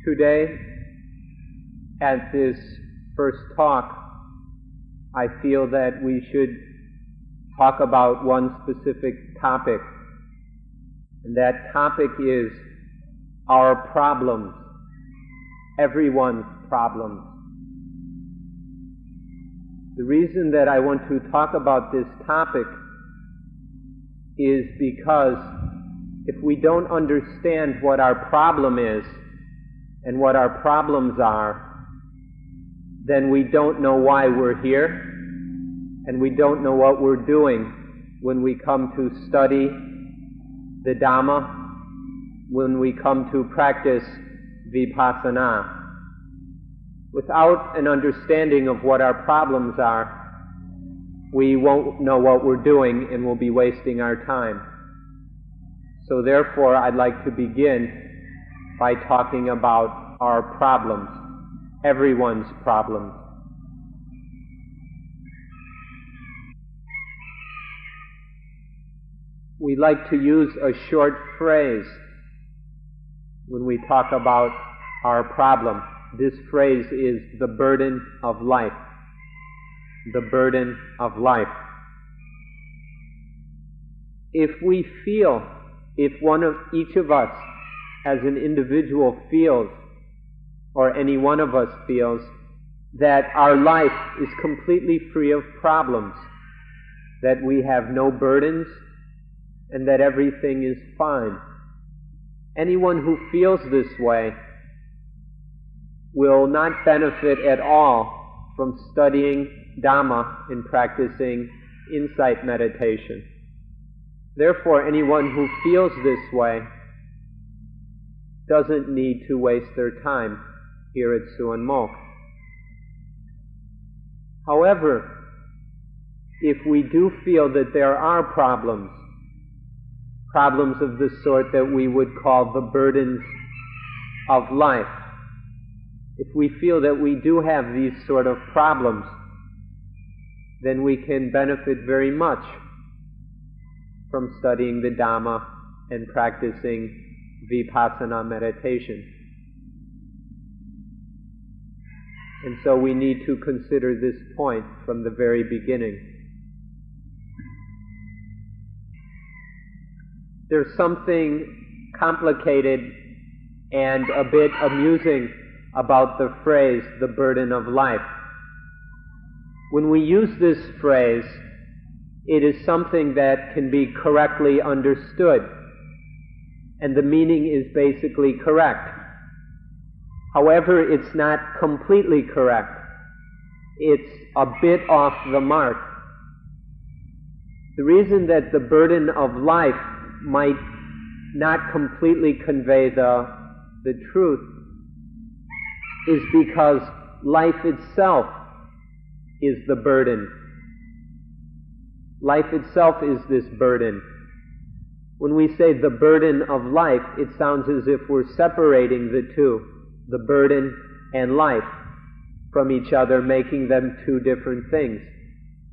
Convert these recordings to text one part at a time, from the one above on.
Today, at this first talk, I feel that we should talk about one specific topic, and that topic is our problems, everyone's problems. The reason that I want to talk about this topic is because if we don't understand what our problem is and what our problems are, then we don't know why we're here, and we don't know what we're doing when we come to study the Dhamma, when we come to practice Vipassana. Without an understanding of what our problems are, we won't know what we're doing and we'll be wasting our time. So therefore, I'd like to begin by talking about our problems, everyone's problems. We like to use a short phrase when we talk about our problem. This phrase is the burden of life. The burden of life. If we feel, if each of us as an individual feels, or any one of us feels, that our life is completely free of problems, that we have no burdens, and that everything is fine. Anyone who feels this way will not benefit at all from studying Dhamma and practicing insight meditation. Therefore, anyone who feels this way doesn't need to waste their time here at Suan Mokkh. However, if we do feel that there are problems of the sort that we would call the burdens of life, if we feel that we do have these sort of problems, then we can benefit very much from studying the Dhamma and practicing Vipassana meditation. And so we need to consider this point from the very beginning. There's something complicated and a bit amusing about the phrase, the burden of life. When we use this phrase, it is something that can be correctly understood, and the meaning is basically correct. However, it's not completely correct. It's a bit off the mark. The reason that the burden of life might not completely convey the truth is because life itself is the burden. Life itself is this burden. When we say the burden of life, it sounds as if we're separating the two, the burden and life, from each other, making them two different things.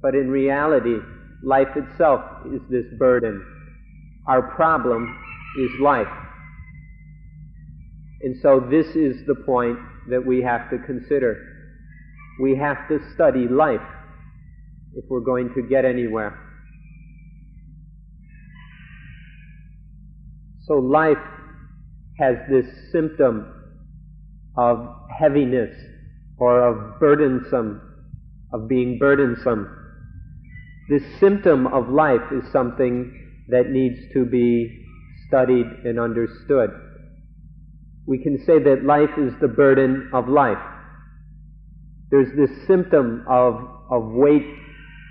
But in reality, life itself is this burden. Our problem is life. And so this is the point that we have to consider. We have to study life if we're going to get anywhere. So life has this symptom of heaviness or of burdensome, of being burdensome. This symptom of life is something that needs to be studied and understood. We can say that life is the burden of life. There's this symptom of weight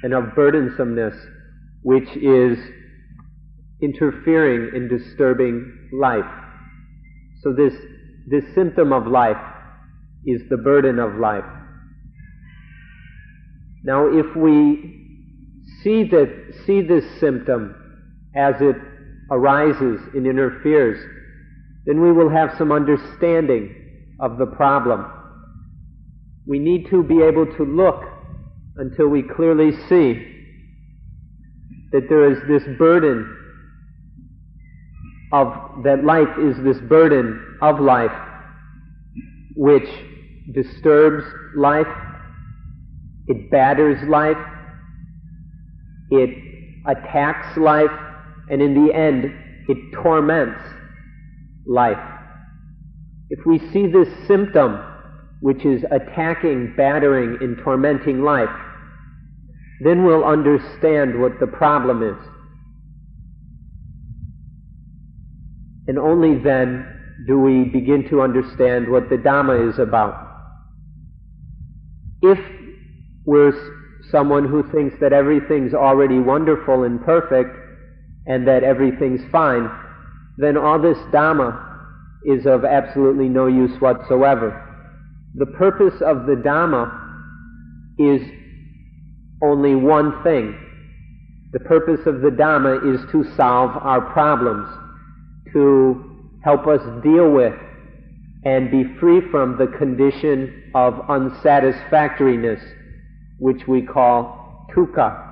and of burdensomeness which is interfering and disturbing life. So this symptom of life is the burden of life. Now if we see this symptom as it arises and interferes, then we will have some understanding of the problem. We need to be able to look until we clearly see that there is this burden that life is this burden of life, which disturbs life, it batters life, it attacks life, and in the end, it torments life. If we see this symptom, which is attacking, battering, and tormenting life, then we'll understand what the problem is. And only then do we begin to understand what the Dhamma is about. If we're someone who thinks that everything's already wonderful and perfect and that everything's fine, then all this Dhamma is of absolutely no use whatsoever. The purpose of the Dhamma is only one thing. The purpose of the Dhamma is to solve our problems, to help us deal with and be free from the condition of unsatisfactoriness, which we call dukkha.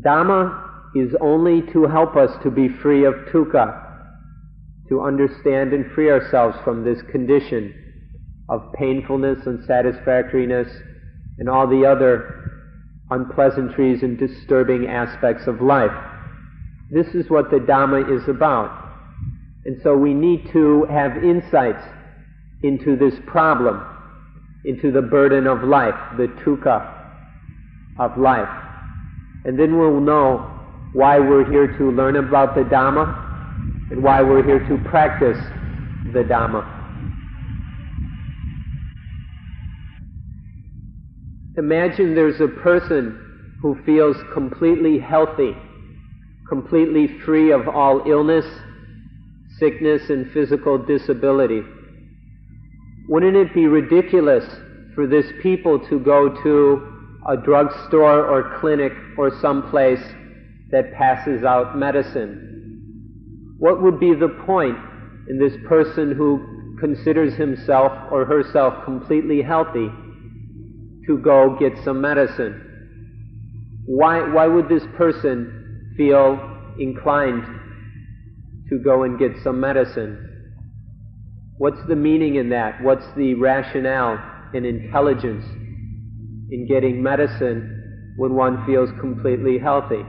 Dhamma is only to help us to be free of dukkha, to understand and free ourselves from this condition of painfulness, unsatisfactoriness, and all the other unpleasantries and disturbing aspects of life. This is what the Dhamma is about. And so we need to have insights into this problem, into the burden of life, the dukkha of life. And then we'll know why we're here to learn about the Dhamma and why we're here to practice the Dhamma. Imagine there's a person who feels completely healthy, completely free of all illness, sickness, and physical disability. Wouldn't it be ridiculous for this people to go to a drugstore or clinic or someplace that passes out medicine? What would be the point in this person who considers himself or herself completely healthy to go get some medicine? Why would this person feel inclined to go and get some medicine? What's the meaning in that? What's the rationale and intelligence in getting medicine when one feels completely healthy?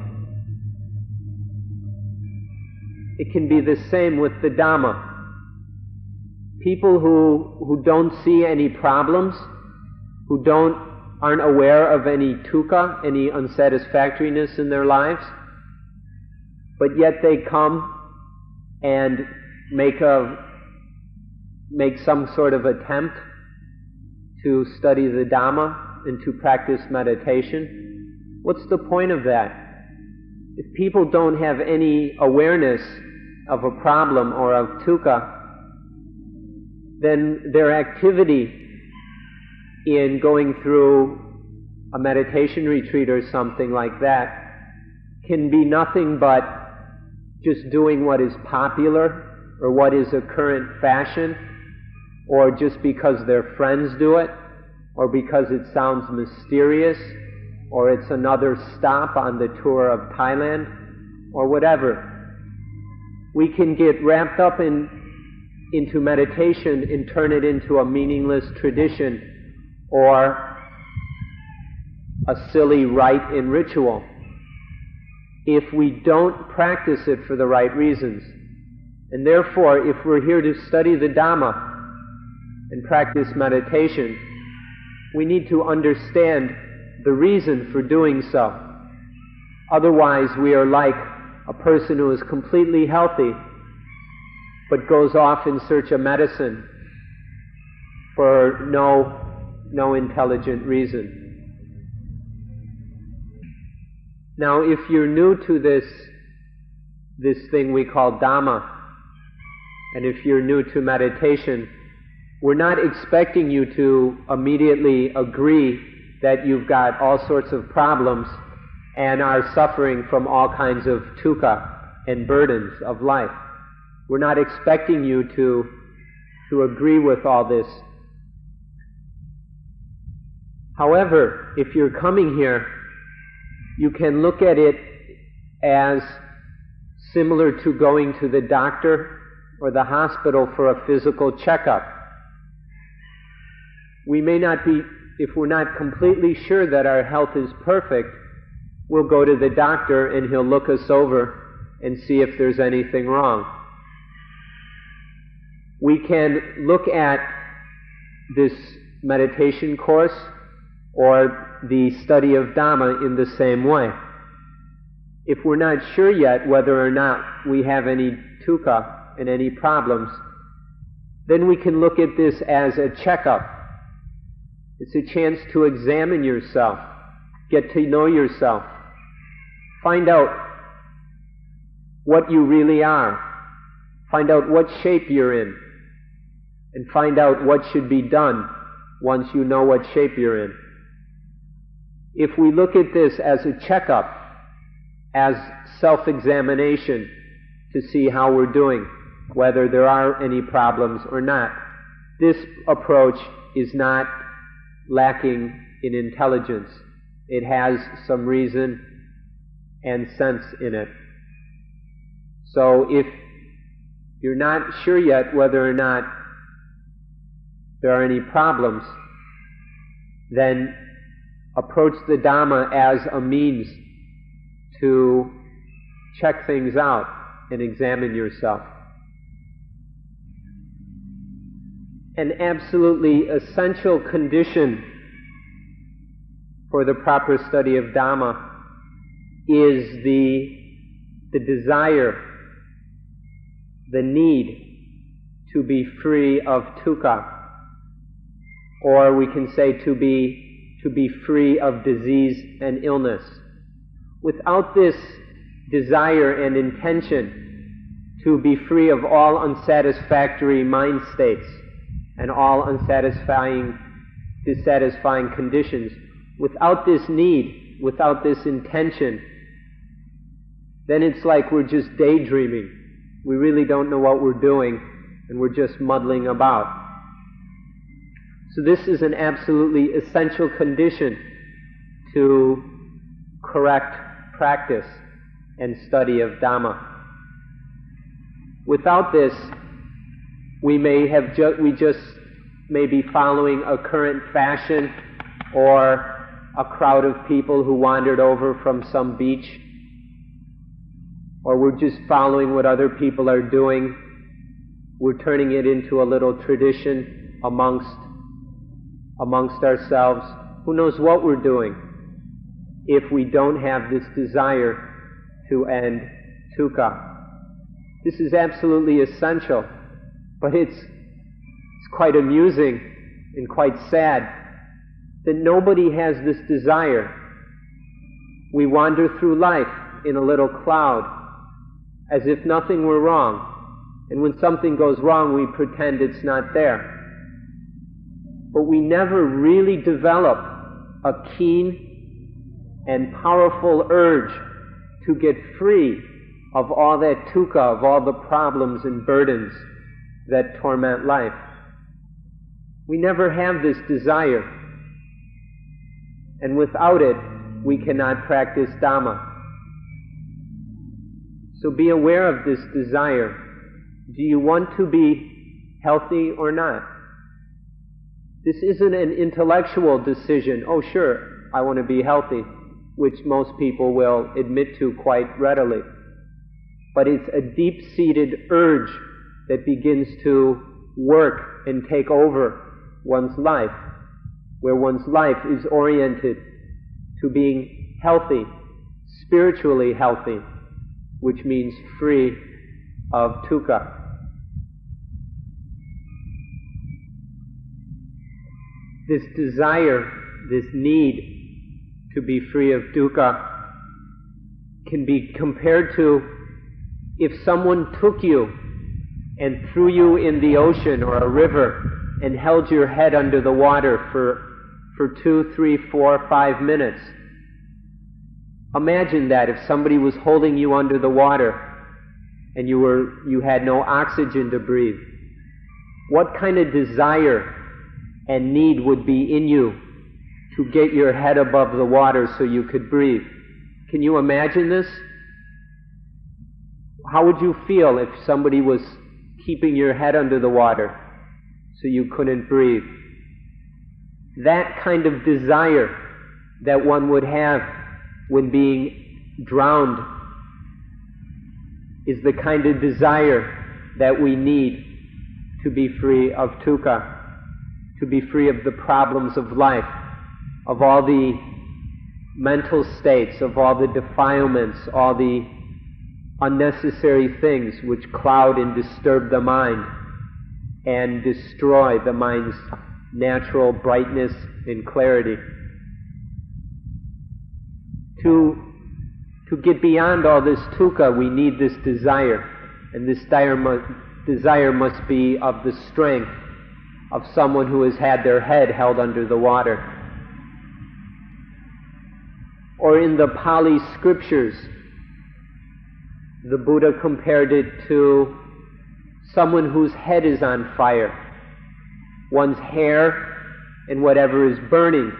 It can be the same with the Dhamma. People who don't see any problems, who aren't aware of any dukkha, any unsatisfactoriness in their lives, but yet they come and make some sort of attempt to study the Dhamma and to practice meditation. What's the point of that? If people don't have any awareness of a problem or of dukkha, then their activity in going through a meditation retreat or something like that can be nothing but just doing what is popular or what is a current fashion, or just because their friends do it, or because it sounds mysterious, or it's another stop on the tour of Thailand, or whatever. We can get wrapped up into meditation and turn it into a meaningless tradition or a silly rite and ritual if we don't practice it for the right reasons. And therefore, if we're here to study the Dhamma and practice meditation, we need to understand the reason for doing so. Otherwise, we are like a person who is completely healthy but goes off in search of medicine for no intelligent reason. Now, if you're new to this thing we call Dhamma, and if you're new to meditation, we're not expecting you to immediately agree that you've got all sorts of problems and are suffering from all kinds of dukkha and burdens of life. We're not expecting you to agree with all this. However, if you're coming here, you can look at it as similar to going to the doctor or the hospital for a physical checkup. We may not be, if we're not completely sure that our health is perfect, we'll go to the doctor and he'll look us over and see if there's anything wrong. We can look at this meditation course or the study of Dhamma in the same way. If we're not sure yet whether or not we have any dukkha and any problems, then we can look at this as a checkup. It's a chance to examine yourself, get to know yourself, find out what you really are, find out what shape you're in, and find out what should be done once you know what shape you're in. If we look at this as a checkup, as self-examination to see how we're doing, whether there are any problems or not, this approach is not lacking in intelligence. It has some reason and sense in it. So if you're not sure yet whether or not there are any problems, then approach the Dhamma as a means to check things out and examine yourself. An absolutely essential condition for the proper study of Dhamma is the desire, the need to be free of dukkha, or we can say to be free of disease and illness. Without this desire and intention to be free of all unsatisfactory mind states and all dissatisfying conditions, without this need, without this intention, then it's like we're just daydreaming. We really don't know what we're doing, and we're just muddling about. So this is an absolutely essential condition to correct practice and study of Dhamma. Without this, we just may be following a current fashion or a crowd of people who wandered over from some beach, or we're just following what other people are doing. We're turning it into a little tradition amongst ourselves. Who knows what we're doing if we don't have this desire to end dukkha. This is absolutely essential, but it's quite amusing and quite sad that nobody has this desire. We wander through life in a little cloud as if nothing were wrong, and when something goes wrong we pretend it's not there. But we never really develop a keen and powerful urge to get free of all that dukkha, of all the problems and burdens that torment life. We never have this desire, and without it, we cannot practice Dhamma. So be aware of this desire. Do you want to be healthy or not? This isn't an intellectual decision. Oh, sure, I want to be healthy, which most people will admit to quite readily. But it's a deep-seated urge that begins to work and take over one's life, where one's life is oriented to being healthy, spiritually healthy, which means free of dukkha. This desire, this need to be free of dukkha can be compared to if someone took you and threw you in the ocean or a river and held your head under the water for 2, 3, 4, 5 minutes. Imagine that if somebody was holding you under the water and you had no oxygen to breathe. What kind of desire and need would be in you to get your head above the water so you could breathe? Can you imagine this? How would you feel if somebody was keeping your head under the water so you couldn't breathe. That kind of desire that one would have when being drowned is the kind of desire that we need to be free of dukkha, to be free of the problems of life, of all the mental states, of all the defilements, all the unnecessary things which cloud and disturb the mind and destroy the mind's natural brightness and clarity. To get beyond all this dukkha, we need this desire, and this desire must be of the strength of someone who has had their head held under the water. Or in the Pali scriptures, the Buddha compared it to someone whose head is on fire. One's hair and whatever is burning,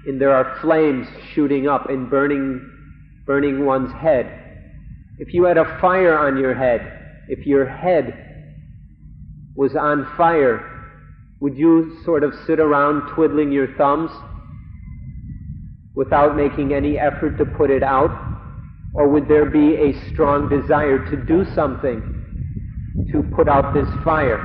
and there are flames shooting up and burning one's head. If you had a fire on your head, if your head was on fire, would you sort of sit around twiddling your thumbs without making any effort to put it out? Or would there be a strong desire to do something to put out this fire?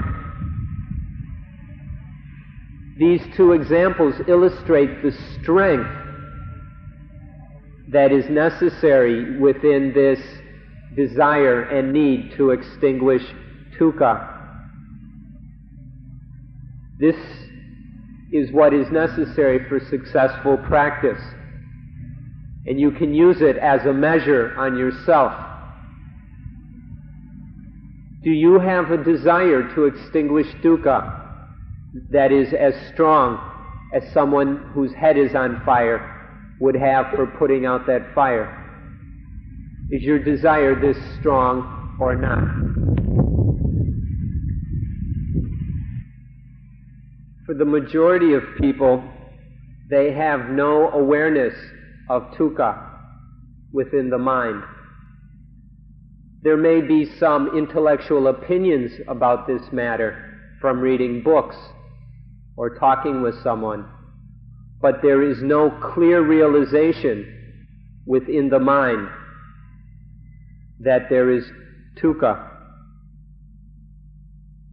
These two examples illustrate the strength that is necessary within this desire and need to extinguish dukkha. This is what is necessary for successful practice, and you can use it as a measure on yourself. Do you have a desire to extinguish dukkha that is as strong as someone whose head is on fire would have for putting out that fire? Is your desire this strong or not? For the majority of people, they have no awareness of dukkha within the mind. There may be some intellectual opinions about this matter from reading books or talking with someone, but there is no clear realization within the mind that there is dukkha.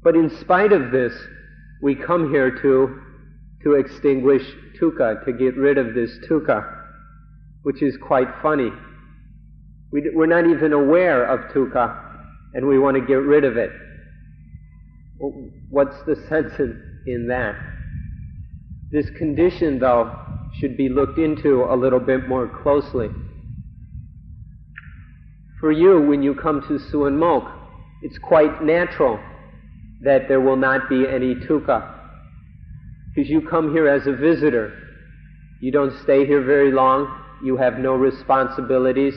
But in spite of this, we come here to extinguish dukkha, to get rid of this dukkha, which is quite funny. We're not even aware of dukkha, and we want to get rid of it. What's the sense in that? This condition, though, should be looked into a little bit more closely. For you, when you come to Suan Mokkh, it's quite natural that there will not be any dukkha, because you come here as a visitor. You don't stay here very long, you have no responsibilities,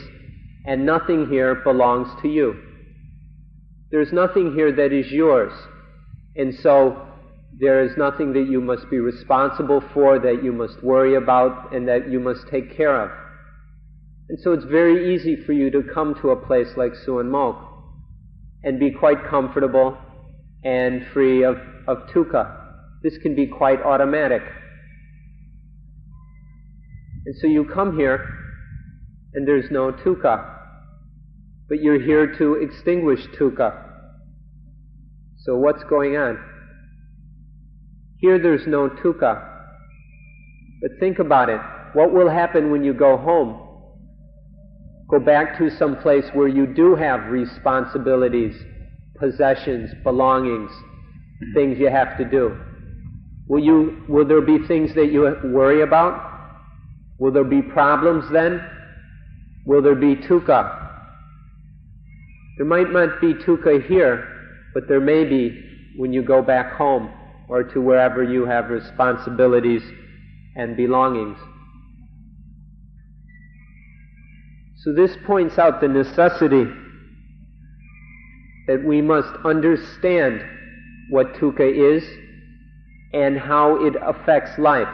and nothing here belongs to you. There's nothing here that is yours, and so there is nothing that you must be responsible for, that you must worry about, and that you must take care of. And so it's very easy for you to come to a place like Suan Mokkh and be quite comfortable and free of dukkha. This can be quite automatic. And so you come here and there's no dukkha, but you're here to extinguish dukkha. So what's going on? Here there's no dukkha, but think about it. What will happen when you go home? Go back to some place where you do have responsibilities, possessions, belongings, things you have to do. Will there be things that you worry about? Will there be problems then? Will there be dukkha? There might not be dukkha here, but there may be when you go back home or to wherever you have responsibilities and belongings. So this points out the necessity that we must understand what dukkha is and how it affects life.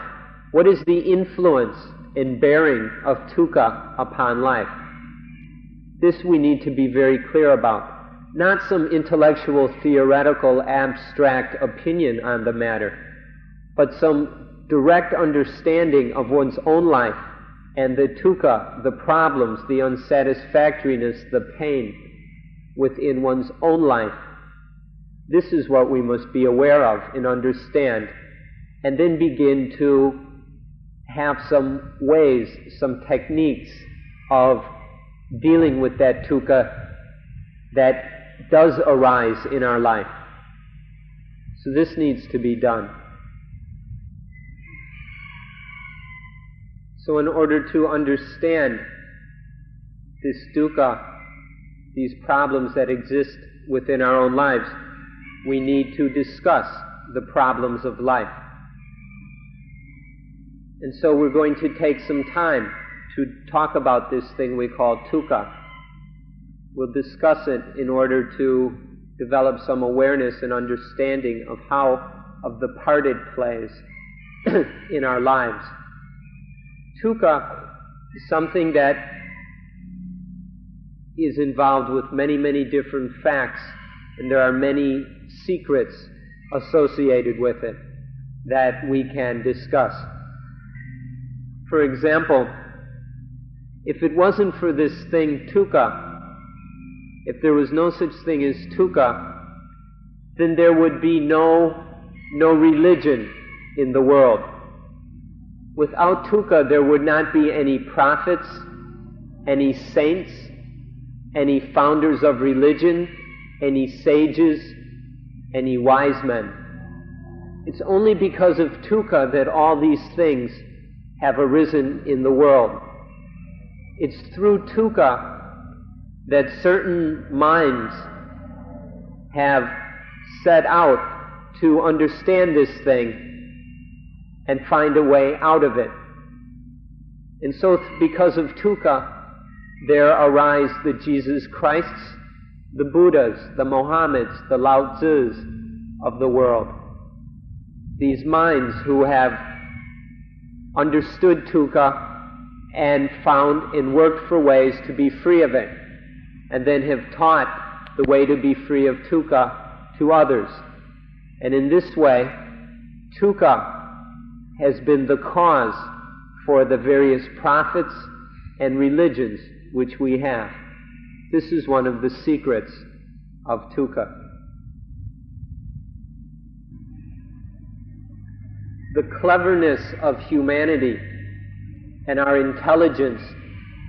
What is the influence and bearing of dukkha upon life? This we need to be very clear about. not some intellectual, theoretical, abstract opinion on the matter, but some direct understanding of one's own life and the dukkha, the problems, the unsatisfactoriness, the pain within one's own life. This is what we must be aware of and understand, and then begin to have some ways, some techniques of dealing with that dukkha that does arise in our life. So this needs to be done. So in order to understand this dukkha, these problems that exist within our own lives, we need to discuss the problems of life. And so we're going to take some time to talk about this thing we call dukkha. We'll discuss it in order to develop some awareness and understanding of the part it plays in our lives. Dukkha is something that is involved with many, many different facts, and there are many secrets associated with it that we can discuss. For example, if it wasn't for this thing dukkha, if there was no such thing as dukkha, then there would be no religion in the world. Without dukkha, there would not be any prophets, any saints, any founders of religion, any sages, any wise men. It's only because of dukkha that all these things have arisen in the world. It's through dukkha that certain minds have set out to understand this thing and find a way out of it. And so because of dukkha, there arise the Jesus Christs, the Buddhas, the Mohammeds, the Lao Tzus of the world. These minds who have understood dukkha and found and worked for ways to be free of it, and then have taught the way to be free of dukkha to others. And in this way, dukkha has been the cause for the various prophets and religions which we have. This is one of the secrets of dukkha. The cleverness of humanity and our intelligence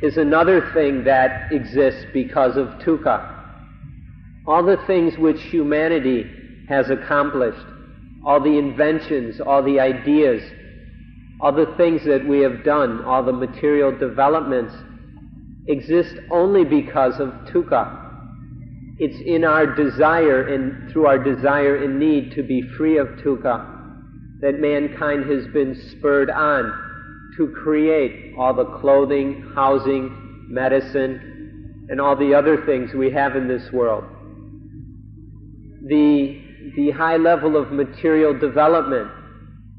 is another thing that exists because of dukkha. All the things which humanity has accomplished, all the inventions, all the ideas, all the things that we have done, all the material developments, exist only because of dukkha. It's in our desire and through our desire and need to be free of dukkha that mankind has been spurred on to create all the clothing, housing, medicine, and all the other things we have in this world. The high level of material development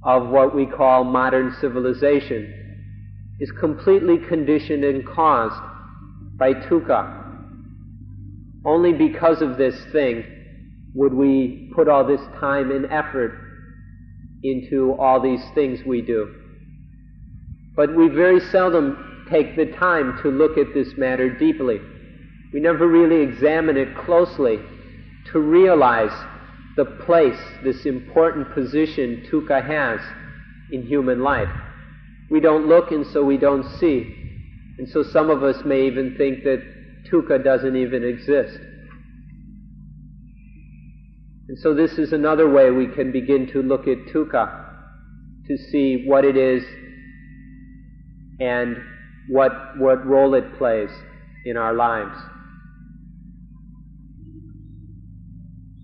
of what we call modern civilization is completely conditioned and caused by dukkha. Only because of this thing would we put all this time and effort into all these things we do. But we very seldom take the time to look at this matter deeply. We never really examine it closely to realize the place, this important position dukkha has in human life. We don't look, and so we don't see. And so some of us may even think that dukkha doesn't even exist. And so this is another way we can begin to look at dukkha, to see what it is and what role it plays in our lives.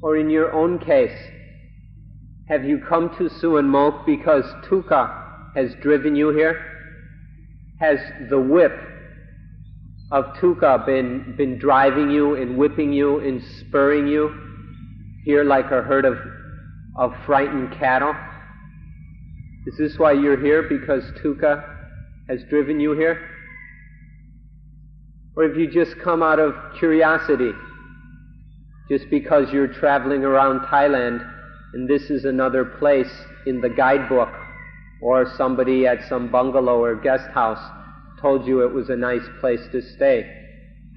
Or in your own case, have you come to Suan Mokkh because dukkha has driven you here? Has the whip of dukkha been driving you and whipping you and spurring you here like a herd of frightened cattle? Is this why you're here, because dukkha has driven you here? Or have you just come out of curiosity? Just because you're traveling around Thailand and this is another place in the guidebook, or somebody at some bungalow or guest house told you it was a nice place to stay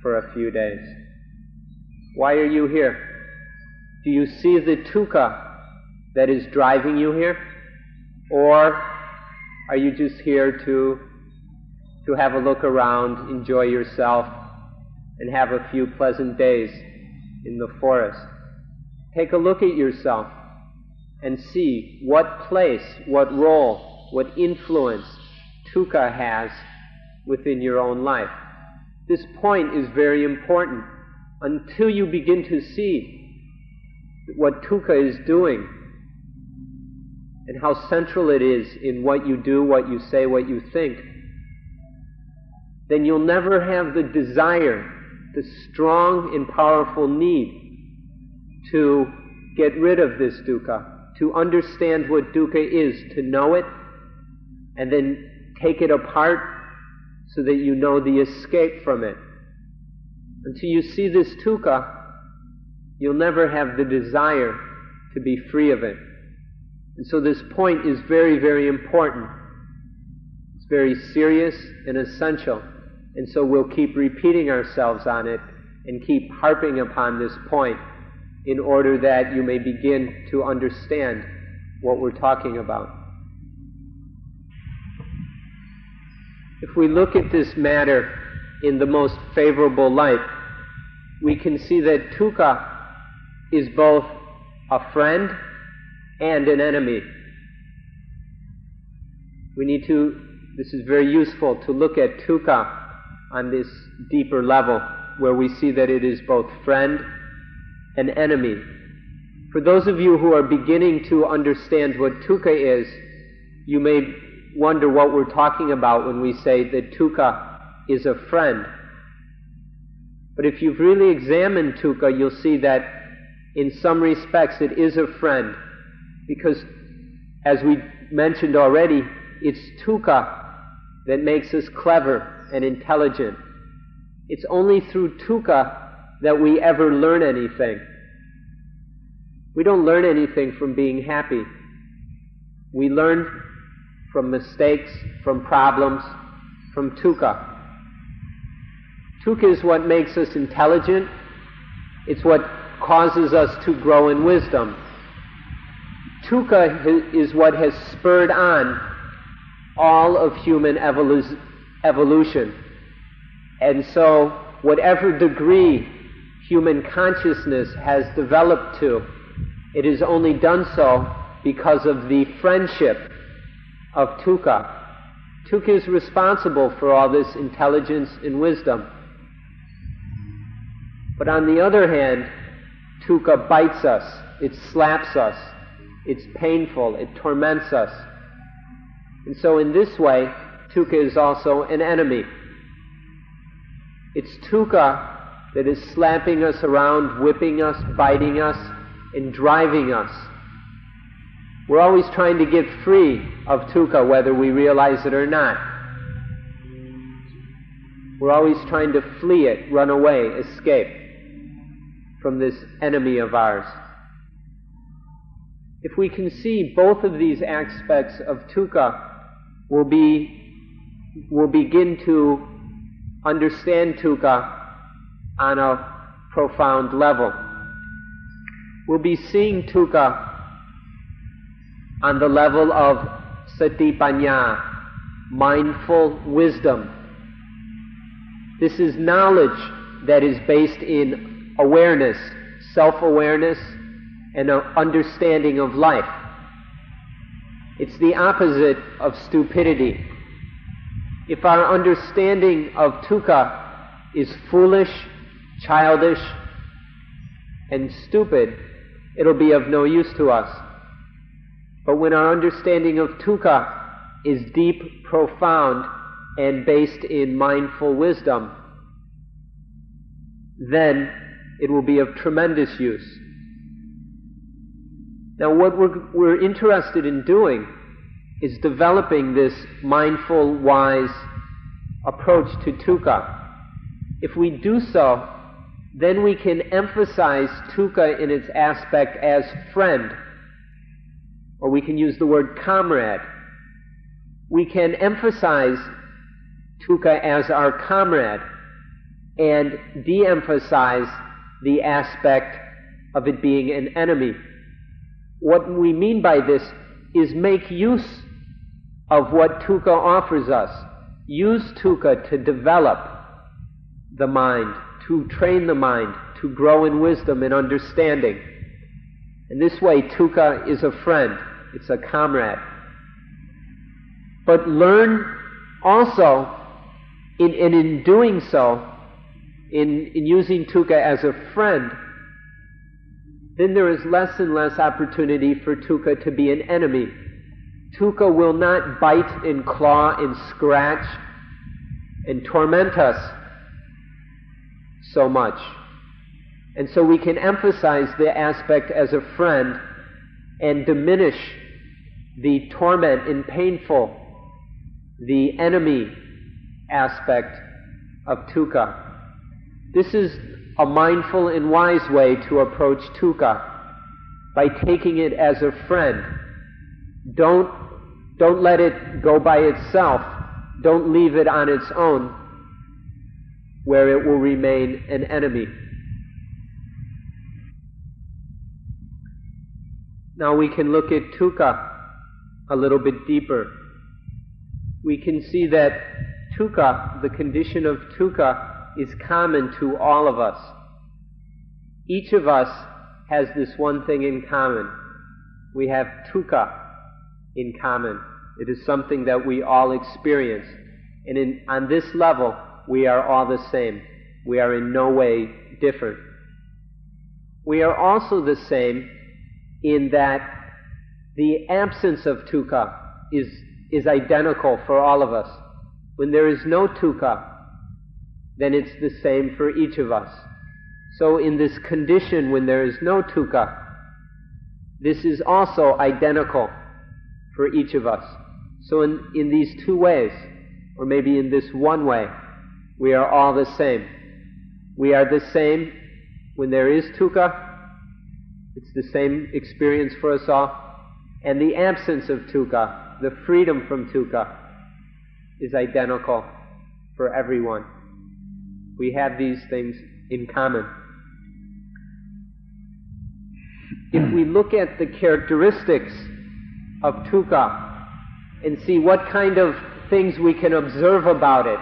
for a few days. Why are you here? Do you see the dukkha that is driving you here? Or are you just here to have a look around, enjoy yourself, and have a few pleasant days in the forest? Take a look at yourself and see what place, what role, what influence dukkha has within your own life. This point is very important. Until you begin to see what dukkha is doing and how central it is in what you do, what you say, what you think, then you'll never have the desire, the strong and powerful need to get rid of this dukkha, to understand what dukkha is, to know it, and then take it apart so that you know the escape from it. Until you see this dukkha, you'll never have the desire to be free of it. And so this point is very, very important. It's very serious and essential. And so we'll keep repeating ourselves on it and keep harping upon this point in order that you may begin to understand what we're talking about. If we look at this matter in the most favorable light, we can see that dukkha is both a friend and an enemy. This is very useful to look at dukkha on this deeper level, where we see that it is both friend and enemy. For those of you who are beginning to understand what dukkha is, you may wonder what we're talking about when we say that dukkha is a friend. But if you've really examined dukkha, you'll see that in some respects it is a friend, because as we mentioned already, it's dukkha that makes us clever and intelligent. It's only through dukkha that we ever learn anything. We don't learn anything from being happy. We learn from mistakes, from problems, from dukkha. Dukkha is what makes us intelligent. It's what causes us to grow in wisdom. Dukkha is what has spurred on all of human evolution. And so, whatever degree human consciousness has developed to, it has only done so because of the friendship of dukkha. Dukkha is responsible for all this intelligence and wisdom. But on the other hand, dukkha bites us, it slaps us, it's painful, it torments us. And so in this way, dukkha is also an enemy. It's dukkha that is slapping us around, whipping us, biting us, and driving us. We're always trying to get free of dukkha, whether we realize it or not. We're always trying to flee it, run away, escape from this enemy of ours. If we can see both of these aspects of dukkha, we'll begin to understand dukkha on a profound level. We'll be seeing dukkha on the level of satipanya, mindful wisdom. This is knowledge that is based in awareness, self-awareness, and an understanding of life. It's the opposite of stupidity. If our understanding of dukkha is foolish, childish, and stupid, it'll be of no use to us. But when our understanding of dukkha is deep, profound, and based in mindful wisdom, then it will be of tremendous use. Now what we're interested in doing is developing this mindful, wise approach to dukkha. If we do so, then we can emphasize dukkha in its aspect as friend, or we can use the word comrade. We can emphasize dukkha as our comrade and de-emphasize the aspect of it being an enemy. What we mean by this is make use of what dukkha offers us. Use dukkha to develop the mind, to train the mind, to grow in wisdom and understanding. In this way, dukkha is a friend, it's a comrade. But learn also, in doing so, in using dukkha as a friend, then there is less and less opportunity for dukkha to be an enemy. Dukkha will not bite and claw and scratch and torment us so much. And so we can emphasize the aspect as a friend and diminish the torment and painful, the enemy aspect of dukkha. This is a mindful and wise way to approach dukkha, by taking it as a friend. Don't let it go by itself. Don't leave it on its own, where it will remain an enemy. Now we can look at dukkha a little bit deeper. We can see that dukkha, the condition of dukkha, is common to all of us. Each of us has this one thing in common. We have dukkha in common. It is something that we all experience. And on this level, we are all the same. We are in no way different. We are also the same in that the absence of dukkha is identical for all of us. When there is no dukkha, then it's the same for each of us. So in this condition when there is no dukkha, this is also identical for each of us. So in these two ways, or maybe in this one way, we are all the same. We are the same when there is dukkha. It's the same experience for us all. And the absence of dukkha, the freedom from dukkha, is identical for everyone. We have these things in common. If we look at the characteristics of dukkha and see what kind of things we can observe about it,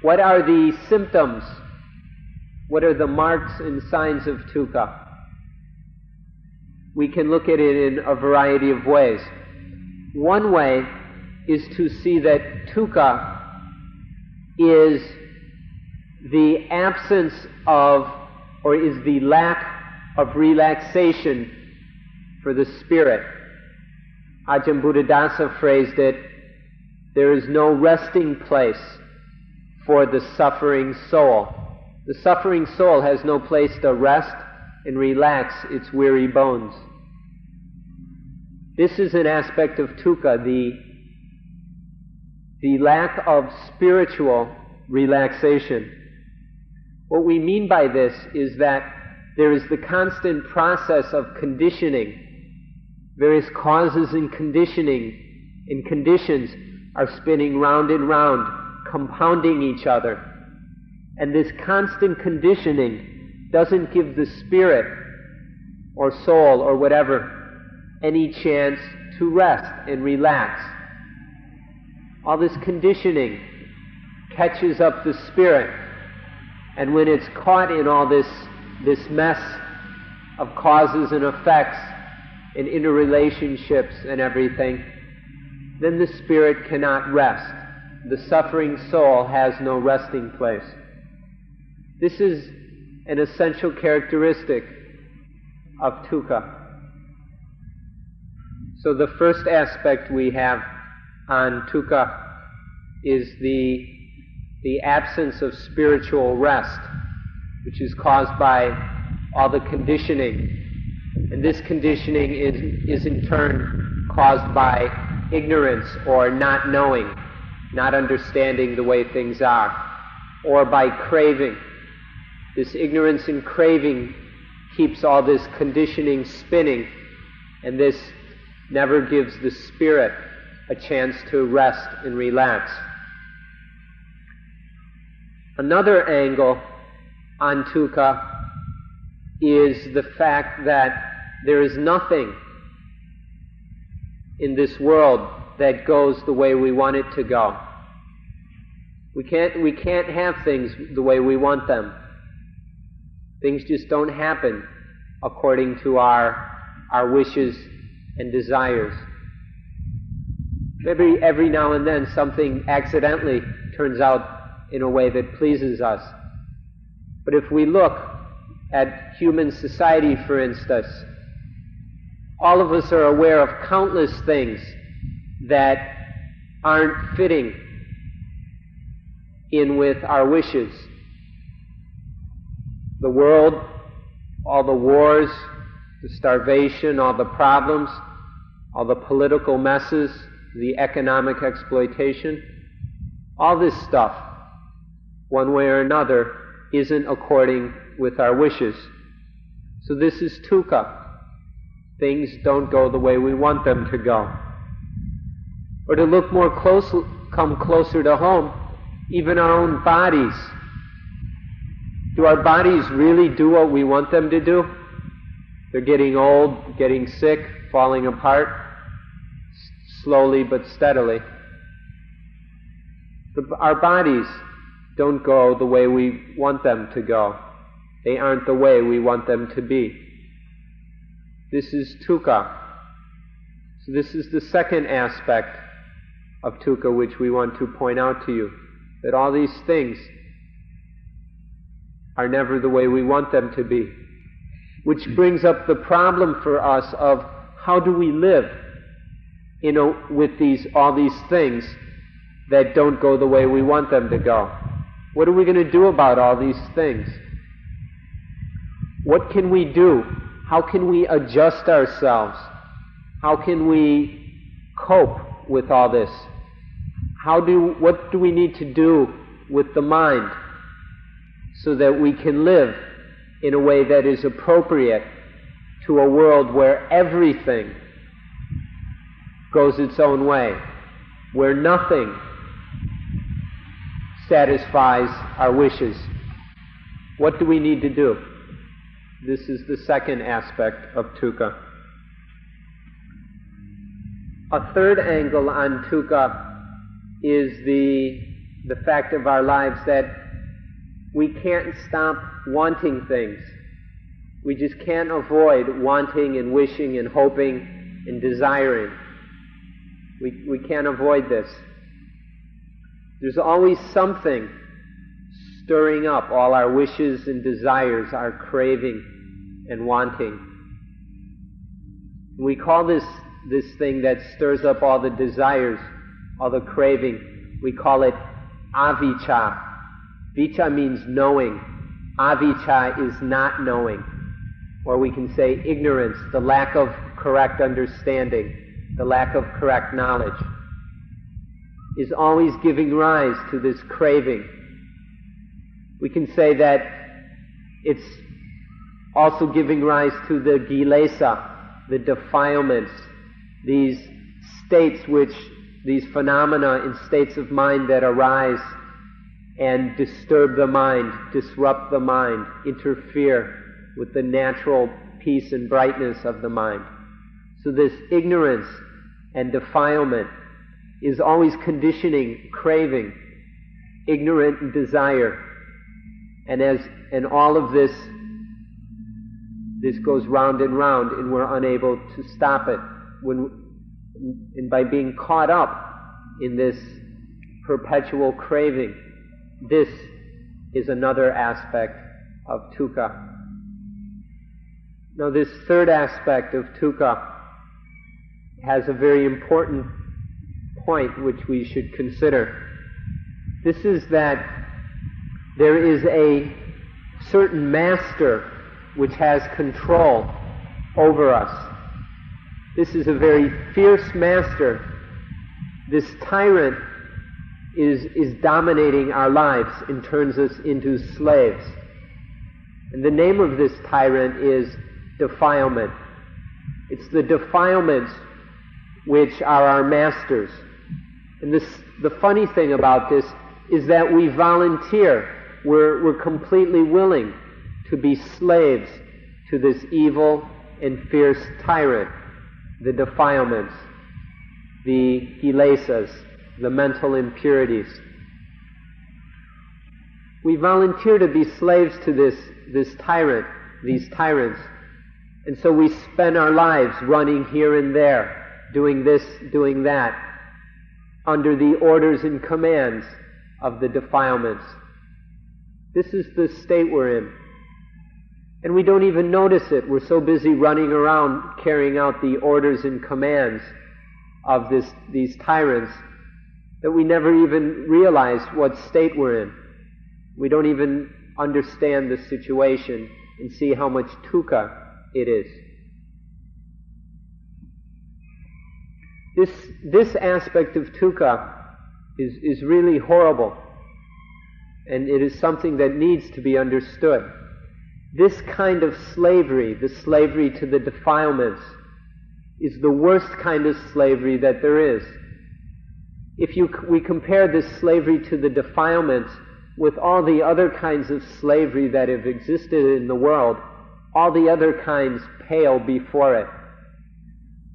what are the symptoms, what are the marks and signs of dukkha, we can look at it in a variety of ways. One way is to see that dukkha is the absence of, or is the lack of relaxation for the spirit. Ajahn Buddhadasa phrased it, there is no resting place for the suffering soul. The suffering soul has no place to rest and relax its weary bones. This is an aspect of dukkha, the lack of spiritual relaxation. What we mean by this is that there is the constant process of conditioning. Various causes and conditioning and conditions are spinning round and round, compounding each other. And this constant conditioning doesn't give the spirit or soul or whatever any chance to rest and relax. All this conditioning catches up the spirit, and when it's caught in all this mess of causes and effects and interrelationships and everything, then the spirit cannot rest. The suffering soul has no resting place. This is an essential characteristic of dukkha. So the first aspect we have on dukkha is the absence of spiritual rest, which is caused by all the conditioning. And this conditioning is in turn caused by ignorance or not knowing, not understanding the way things are, or by craving. This ignorance and craving keeps all this conditioning spinning, and this never gives the spirit a chance to rest and relax. Another angle on dukkha is the fact that there is nothing in this world that goes the way we want it to go. We can't have things the way we want them. Things just don't happen according to our wishes and desires. Every now and then something accidentally turns out in a way that pleases us. But if we look at human society, for instance, all of us are aware of countless things that aren't fitting in with our wishes. The world, all the wars, the starvation, all the problems, all the political messes, the economic exploitation, all this stuff, one way or another, isn't according with our wishes. So this is dukkha. Things don't go the way we want them to go. Or to look more closely, come closer to home, even our own bodies. Do our bodies really do what we want them to do? They're getting old, getting sick, falling apart, slowly but steadily. Our bodies don't go the way we want them to go. They aren't the way we want them to be. This is dukkha. So this is the second aspect of dukkha which we want to point out to you, that all these things are never the way we want them to be. Which brings up the problem for us of how do we live with all these things that don't go the way we want them to go. What are we going to do about all these things? What can we do? How can we adjust ourselves? How can we cope with all this? What do we need to do with the mind so that we can live in a way that is appropriate to a world where everything goes its own way, where nothing satisfies our wishes? What do we need to do? This is the second aspect of dukkha. A third angle on dukkha is the fact of our lives that we can't stop wanting things. We just can't avoid wanting and wishing and hoping and desiring. We can't avoid this. There's always something stirring up all our wishes and desires, our craving and wanting. We call this thing that stirs up all the desires, all the craving, we call it avijja. Vicca means knowing. Avijja is not knowing. Or we can say ignorance, the lack of correct understanding, the lack of correct knowledge, is always giving rise to this craving. We can say that it's also giving rise to the kilesa, the defilements, these phenomena in states of mind that arise and disturb the mind, disrupt the mind, interfere with the natural peace and brightness of the mind. So this ignorance and defilement is always conditioning craving, ignorant and desire. And all of this goes round and round, and we're unable to stop it. And by being caught up in this perpetual craving, this is another aspect of dukkha. Now, this third aspect of dukkha has a very important point which we should consider. This is that there is a certain master which has control over us. This is a very fierce master. This tyrant is dominating our lives and turns us into slaves. And the name of this tyrant is defilement. It's the defilements which are our masters. And the funny thing about this is that we volunteer. We're completely willing to be slaves to this evil and fierce tyrant, the defilements, the kilesas, the mental impurities. We volunteer to be slaves to this tyrant, these tyrants. And so we spend our lives running here and there, doing this, doing that, under the orders and commands of the defilements. This is the state we're in. And we don't even notice it. We're so busy running around carrying out the orders and commands of these tyrants that we never even realize what state we're in. We don't even understand the situation and see how much dukkha it is. This aspect of dukkha is really horrible, and it is something that needs to be understood. This kind of slavery, the slavery to the defilements, is the worst kind of slavery that there is. If we compare this slavery to the defilements with all the other kinds of slavery that have existed in the world, all the other kinds pale before it.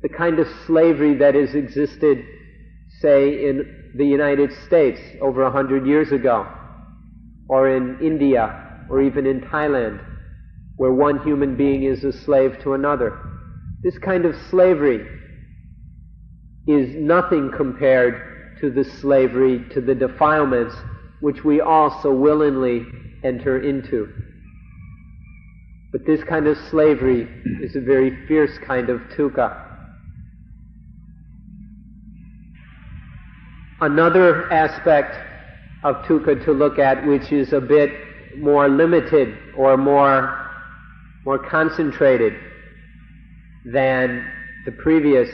The kind of slavery that has existed, say, in the United States over 100 years ago, or in India, or even in Thailand, where one human being is a slave to another. This kind of slavery is nothing compared to the slavery to the defilements which we all so willingly enter into. But this kind of slavery is a very fierce kind of dukkha. Another aspect of dukkha to look at, which is a bit more limited or more concentrated than the previous,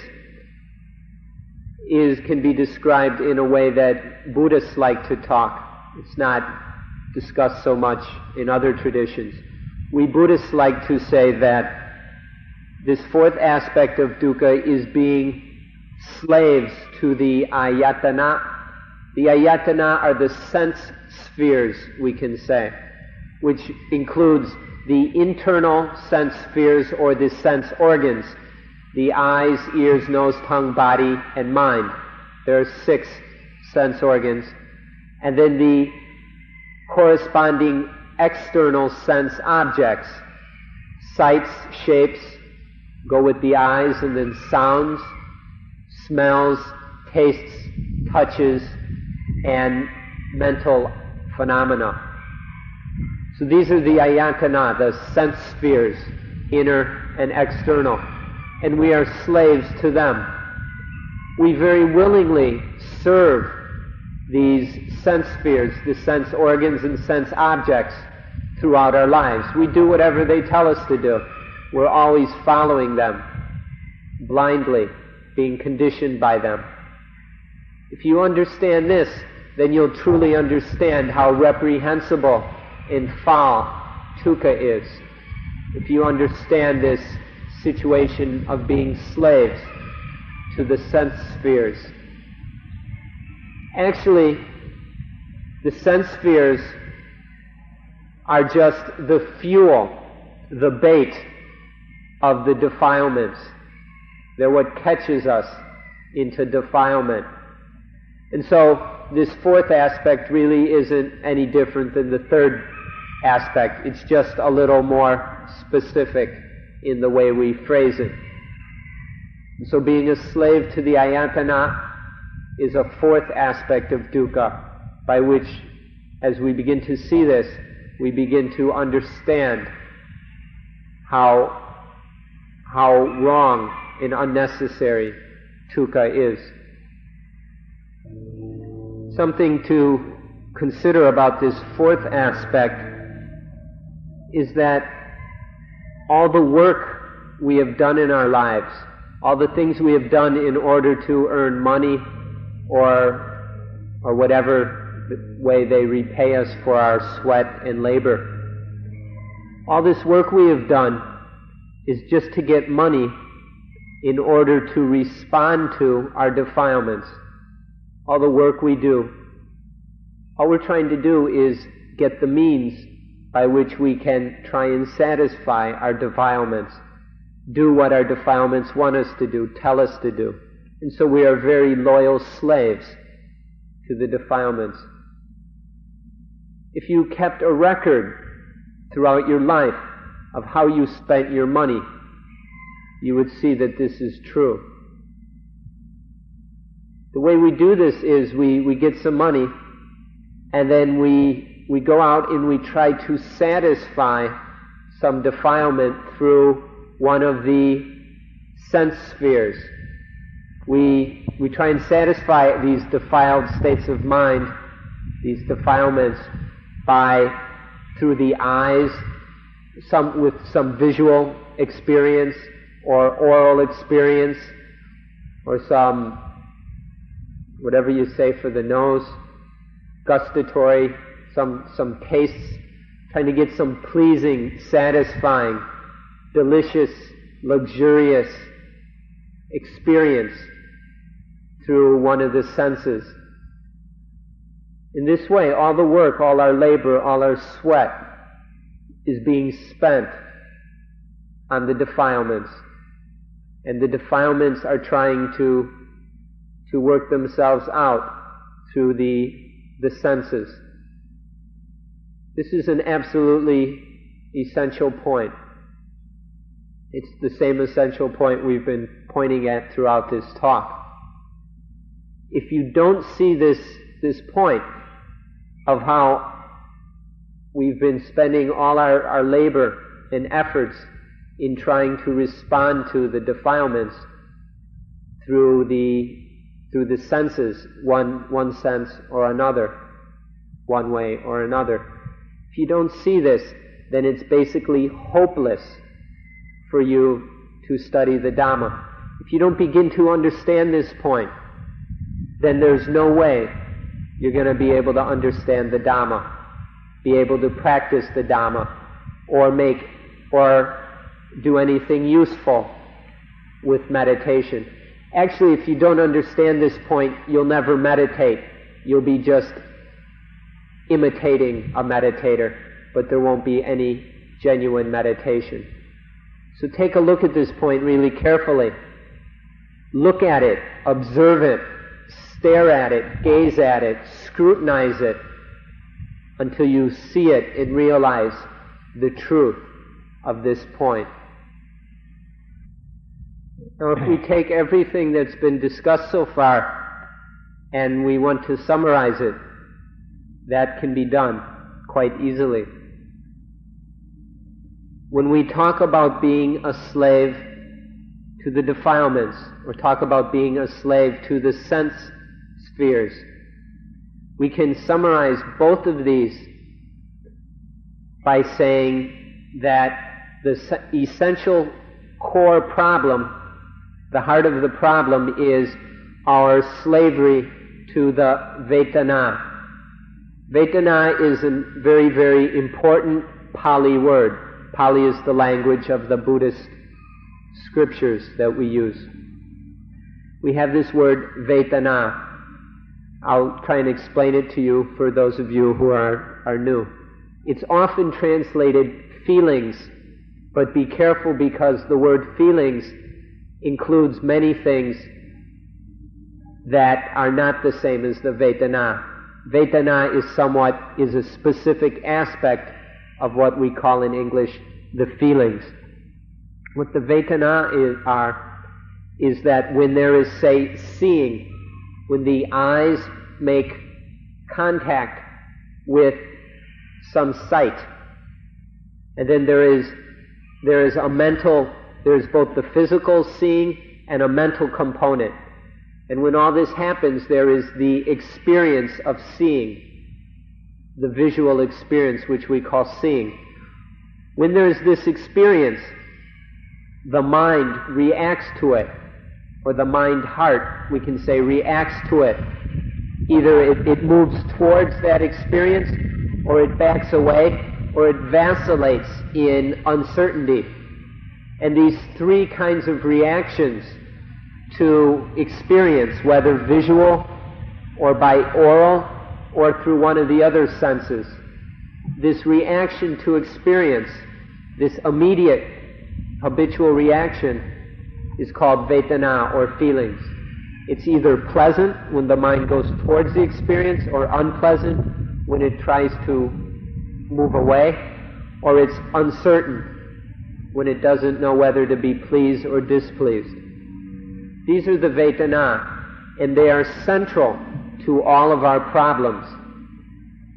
can be described in a way that Buddhists like to talk. It's not discussed so much in other traditions. We Buddhists like to say that this fourth aspect of dukkha is being slaves to the ayatana. The ayatana are the sense spheres, we can say, which includes the internal sense spheres or the sense organs, the eyes, ears, nose, tongue, body, and mind. There are 6 sense organs. And then the corresponding external sense objects, sights, shapes, go with the eyes, and then sounds, smells, tastes, touches, and mental phenomena. So these are the ayatana, the sense spheres, inner and external, and we are slaves to them. We very willingly serve these sense spheres, the sense organs and sense objects throughout our lives. We do whatever they tell us to do. We're always following them, blindly, being conditioned by them. If you understand this, then you'll truly understand how reprehensible and foul dukkha is. If you understand this situation of being slaves to the sense spheres. Actually, the sense spheres are just the fuel, the bait of the defilements. They're what catches us into defilement. And so this fourth aspect really isn't any different than the third aspect. It's just a little more specific in the way we phrase it. And so being a slave to the ayatana is a fourth aspect of dukkha, by which, as we begin to see this, we begin to understand how wrong and unnecessary dukkha is. Something to consider about this fourth aspect is that all the work we have done in our lives, all the things we have done in order to earn money or whatever way they repay us for our sweat and labor, All this work we have done is just to get money in order to respond to our defilements. All the work we do, all we're trying to do is get the means by which we can try and satisfy our defilements, do what our defilements want us to do, tell us to do. And so we are very loyal slaves to the defilements. If you kept a record throughout your life of how you spent your money, you would see that this is true. The way we do this is we get some money, and then we go out and we try to satisfy some defilement through one of the sense spheres. We try and satisfy these defiled states of mind, these defilements, through the eyes, with some visual experience or oral experience, or some, whatever you say for the nose, gustatory, some tastes, trying to get some pleasing, satisfying, delicious, luxurious experience through one of the senses. In this way, all the work, all our labor, all our sweat is being spent on the defilements. And the defilements are trying to work themselves out through the senses. This is an absolutely essential point. It's the same essential point we've been pointing at throughout this talk. If you don't see this point of how we've been spending all our labor and efforts in trying to respond to the defilements through the senses, one sense or another, one way or another. If you don't see this, then it's basically hopeless for you to study the Dhamma. If you don't begin to understand this point, then there's no way you're going to be able to understand the Dhamma, be able to practice the Dhamma, or do anything useful with meditation. Actually, if you don't understand this point, you'll never meditate. You'll be just imitating a meditator, but there won't be any genuine meditation. So take a look at this point really carefully. Look at it, observe it, stare at it, gaze at it, scrutinize it, until you see it and realize the truth of this point. Now, if we take everything that's been discussed so far and we want to summarize it, that can be done quite easily. When we talk about being a slave to the defilements, or talk about being a slave to the sense spheres, we can summarize both of these by saying that the essential core problem, the heart of the problem, is our slavery to the Vedana. Vedana is a very, very important Pali word. Pali is the language of the Buddhist scriptures that we use. We have this word Vedana. I'll try and explain it to you for those of you who are new. It's often translated feelings, but be careful because the word feelings includes many things that are not the same as the Vedana. Vedana is a specific aspect of what we call in English the feelings. What the Vedana is that when there is, say, seeing, when the eyes make contact with some sight, and then there is both the physical seeing and a mental component. And when all this happens, there is the experience of seeing, the visual experience which we call seeing. When there is this experience, the mind reacts to it, or the mind-heart, we can say, reacts to it. Either it moves towards that experience, or it backs away, or it vacillates in uncertainty. And these three kinds of reactions to experience, whether visual or by oral or through one of the other senses, this reaction to experience, this immediate habitual reaction, is called Vedana, or feelings. It's either pleasant when the mind goes towards the experience, or unpleasant when it tries to move away, or it's uncertain when it doesn't know whether to be pleased or displeased. These are the Vedana, and they are central to all of our problems.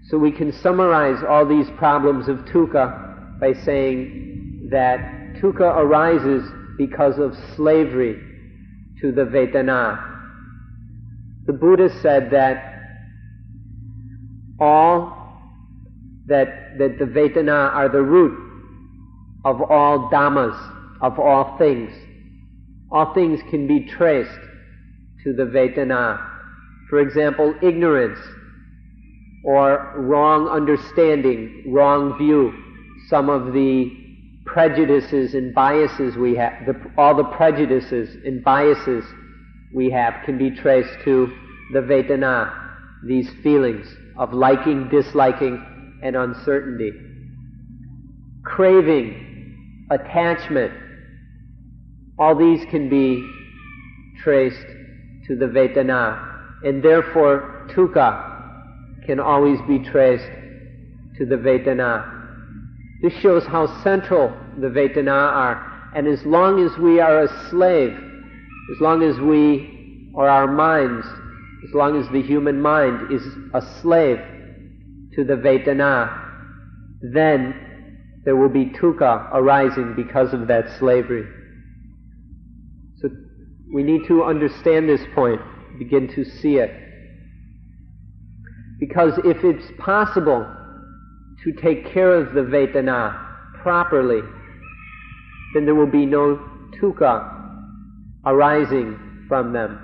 So we can summarize all these problems of dukkha by saying that dukkha arises because of slavery to the Vedana. The Buddha said that the Vedana are the root of all dhammas, of all things. All things can be traced to the Vedana. For example, ignorance, or wrong understanding, wrong view, some of the prejudices and biases we have, all the prejudices and biases we have can be traced to the Vedana, these feelings of liking, disliking, and uncertainty. Craving, attachment, all these can be traced to the Vedana, and therefore dukkha can always be traced to the Vedana. This shows how central the Vedana are, and as long as we are a slave, as long as we, or our minds, as long as the human mind is a slave to the Vedana, then there will be dukkha arising because of that slavery. So we need to understand this point, begin to see it. Because if it's possible to take care of the Vedana properly, then there will be no dukkha arising from them.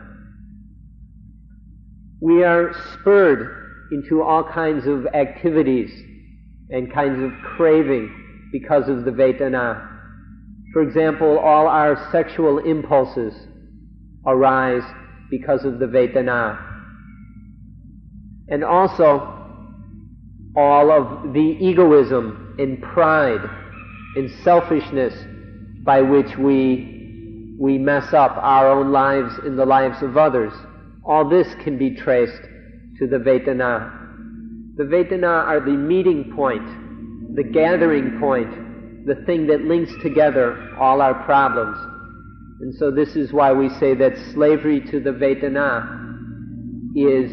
We are spurred into all kinds of activities and kinds of craving because of the Vedana. For example, all our sexual impulses arise because of the Vedana. And also, all of the egoism and pride and selfishness by which we mess up our own lives and the lives of others, all this can be traced to the Vedana. The Vedana are the meeting point, the gathering point, the thing that links together all our problems. And so this is why we say that slavery to the Vedana is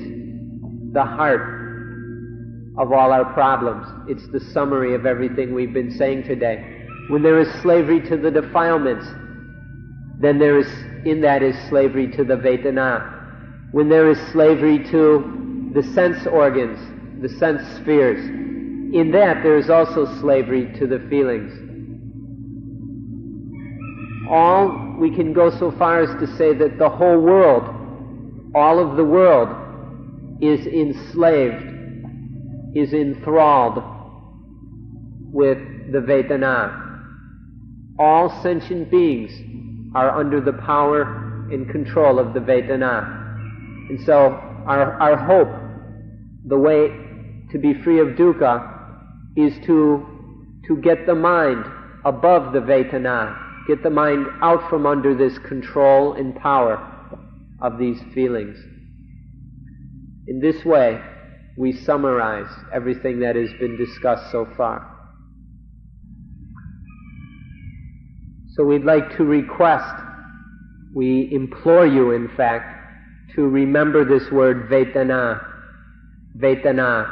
the heart of all our problems. It's the summary of everything we've been saying today. When there is slavery to the defilements, then there is, in that is slavery to the Vedana. When there is slavery to the sense organs, the sense spheres, in that there is also slavery to the feelings. We can go so far as to say that the whole world, all of the world, is enslaved, is enthralled with the Vedana. All sentient beings are under the power and control of the Vedana. And so our hope, the way to be free of dukkha, is to get the mind above the Vedana, get the mind out from under this control and power of these feelings. In this way, we summarize everything that has been discussed so far. So we'd like to request, we implore you in fact, to remember this word Vedana, Vedana,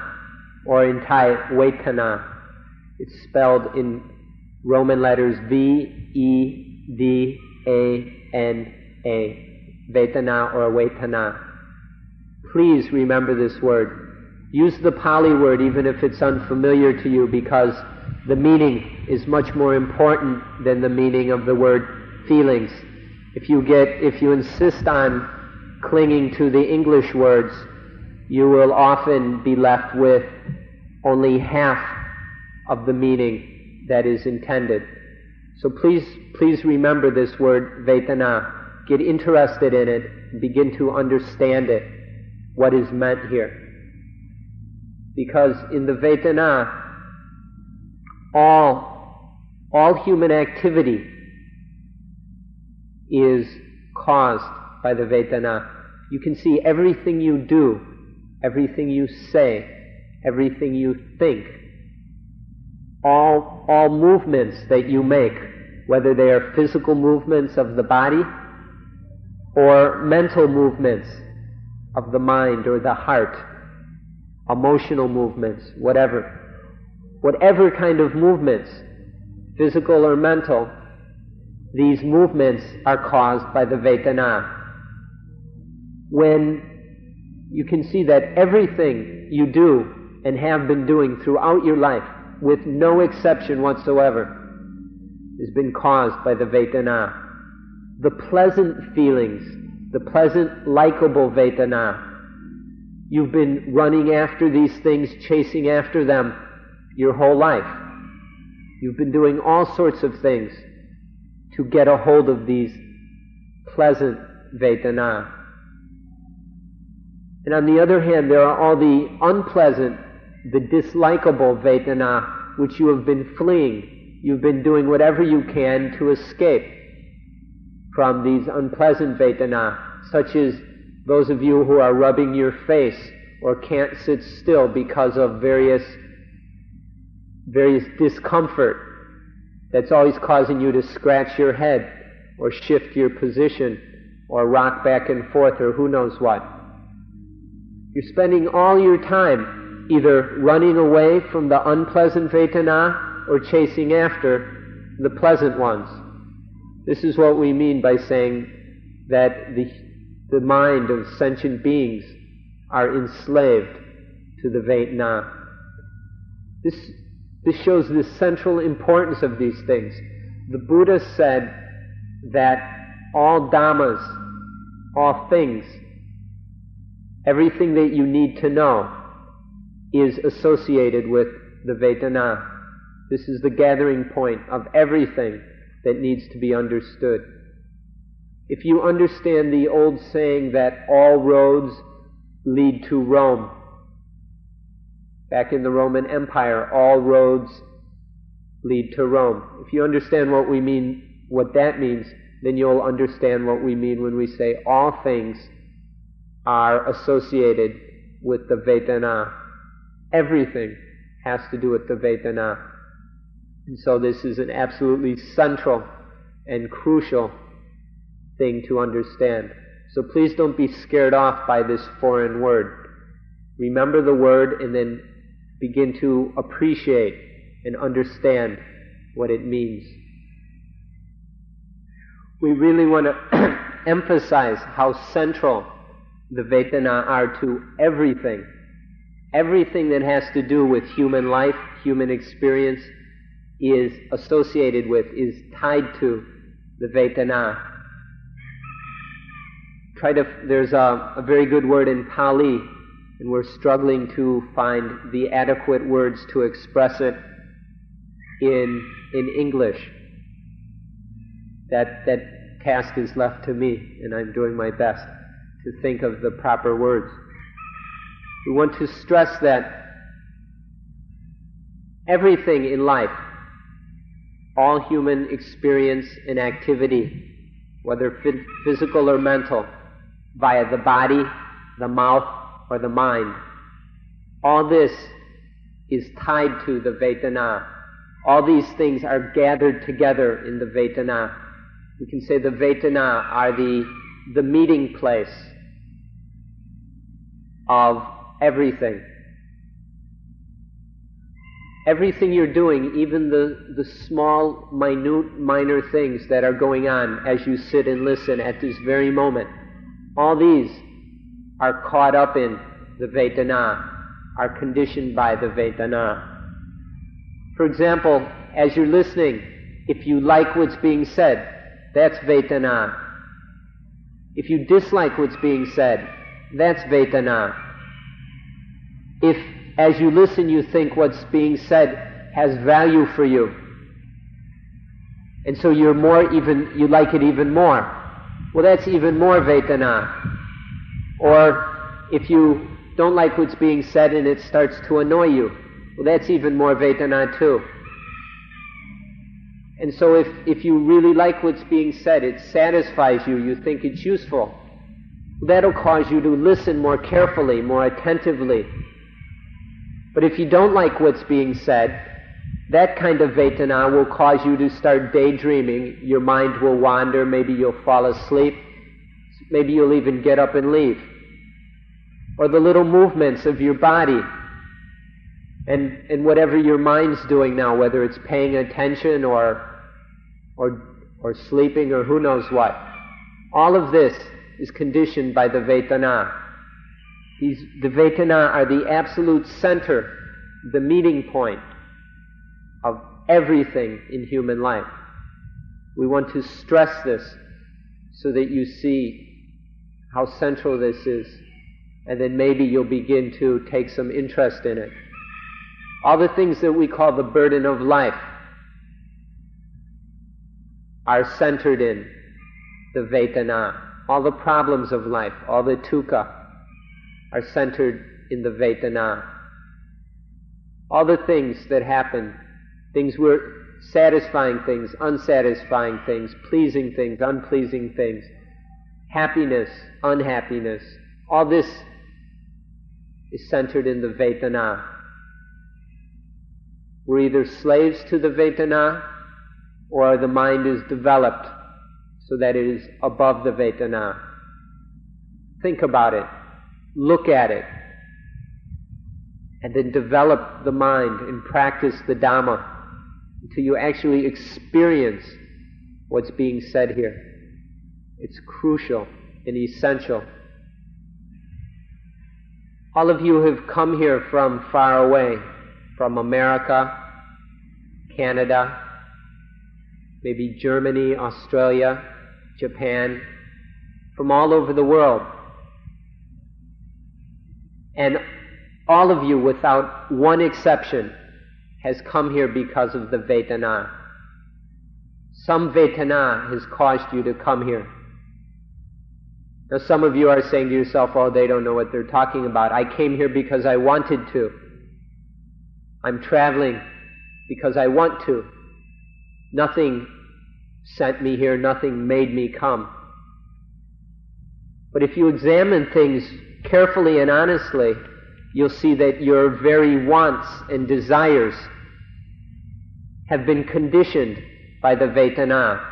or in Thai, Vedana. It's spelled in Roman letters V-E-D-A-N-A, Vedana or Vedana. Please remember this word. Use the Pali word even if it's unfamiliar to you, because the meaning is much more important than the meaning of the word feelings. If you insist on clinging to the English words, you will often be left with only half of the meaning that is intended. So please remember this word Vedana. Get interested in it and begin to understand it, what is meant here. Because in the Vedana, all human activity is caused by the Vedana. You can see everything you do, everything you say, everything you think, all movements that you make, whether they are physical movements of the body or mental movements of the mind or the heart, emotional movements, whatever kind of movements, physical or mental, these movements are caused by the Vedana. When you can see that everything you do and have been doing throughout your life, with no exception whatsoever, has been caused by the Vedana. The pleasant feelings, the pleasant, likable Vedana. You've been running after these things, chasing after them your whole life. You've been doing all sorts of things to get a hold of these pleasant Vedana. And on the other hand, there are all the unpleasant, the dislikable Vedana, which you have been fleeing. You've been doing whatever you can to escape from these unpleasant Vedana, such as those of you who are rubbing your face or can't sit still because of various discomfort that's always causing you to scratch your head or shift your position or rock back and forth or who knows what. You're spending all your time either running away from the unpleasant Vedana or chasing after the pleasant ones. This is what we mean by saying that the mind of sentient beings are enslaved to the Vedana. This shows the central importance of these things. The Buddha said that all dhammas, all things, everything that you need to know is associated with the Vedana. This is the gathering point of everything that needs to be understood. If you understand the old saying that all roads lead to Rome, back in the Roman Empire, all roads lead to Rome. If you understand what that means, then you'll understand what we mean when we say all things are associated with the Vedana. Everything has to do with the Vedana. And so this is an absolutely central and crucial thing to understand. So please don't be scared off by this foreign word. Remember the word and then begin to appreciate and understand what it means. We really want to emphasize how central the Vedana are to everything. Everything that has to do with human life, human experience, is associated with, is tied to the Vedana. There's a very good word in Pali, and we're struggling to find the adequate words to express it in English. That task is left to me, and I'm doing my best to think of the proper words. We want to stress that everything in life, all human experience and activity, whether physical or mental, via the body, the mouth, or the mind, all this is tied to the Vedana. All these things are gathered together in the Vedana. We can say the Vedana are the meeting place of everything. Everything you're doing, even the small, minute, minor things that are going on as you sit and listen at this very moment, all these are caught up in the Vedana, are conditioned by the Vedana. For example, as you're listening, if you like what's being said, that's Vedana. If you dislike what's being said, that's Vedana. If, as you listen, you think what's being said has value for you. And so you like it even more. Well, that's even more Vedana. Or if you don't like what's being said and it starts to annoy you, well, that's even more Vedana too. And so if you really like what's being said, it satisfies you, you think it's useful, that'll cause you to listen more carefully, more attentively. But if you don't like what's being said, that kind of Vedana will cause you to start daydreaming, your mind will wander, maybe you'll fall asleep, maybe you'll even get up and leave. Or the little movements of your body, and whatever your mind's doing now, whether it's paying attention or sleeping or who knows what. All of this is conditioned by the Vedana. The Vedana are the absolute center, the meeting point of everything in human life. We want to stress this so that you see how central this is, and then maybe you'll begin to take some interest in it. All the things that we call the burden of life are centered in the Vedana. All the problems of life, all the dukkha, are centered in the Vedana. All the things that happen, satisfying things, unsatisfying things, pleasing things, unpleasing things, happiness, unhappiness, all this is centered in the Vedana. We're either slaves to the Vedana, or the mind is developed so that it is above the Vedana. Think about it, look at it, and then develop the mind and practice the Dhamma until you actually experience what's being said here. It's crucial and essential. All of you have come here from far away, from America, Canada, maybe Germany, Australia, Japan, from all over the world. And all of you, without one exception, has come here because of the Vedana. Some Vedana has caused you to come here. Now some of you are saying to yourself, oh, they don't know what they're talking about. I came here because I wanted to. I'm traveling because I want to. Nothing sent me here, nothing made me come. But if you examine things carefully and honestly, you'll see that your very wants and desires have been conditioned by the Vedana.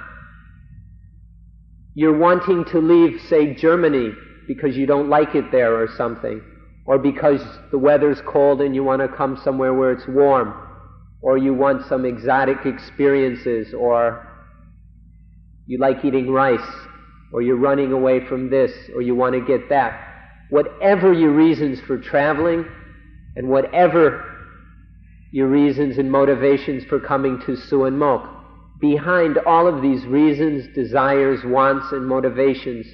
You're wanting to leave, say, Germany because you don't like it there or something, or because the weather's cold and you want to come somewhere where it's warm, or you want some exotic experiences, or you like eating rice, or you're running away from this, or you want to get that. Whatever your reasons for traveling, and whatever your reasons and motivations for coming to Suan Mokkh, behind all of these reasons, desires, wants, and motivations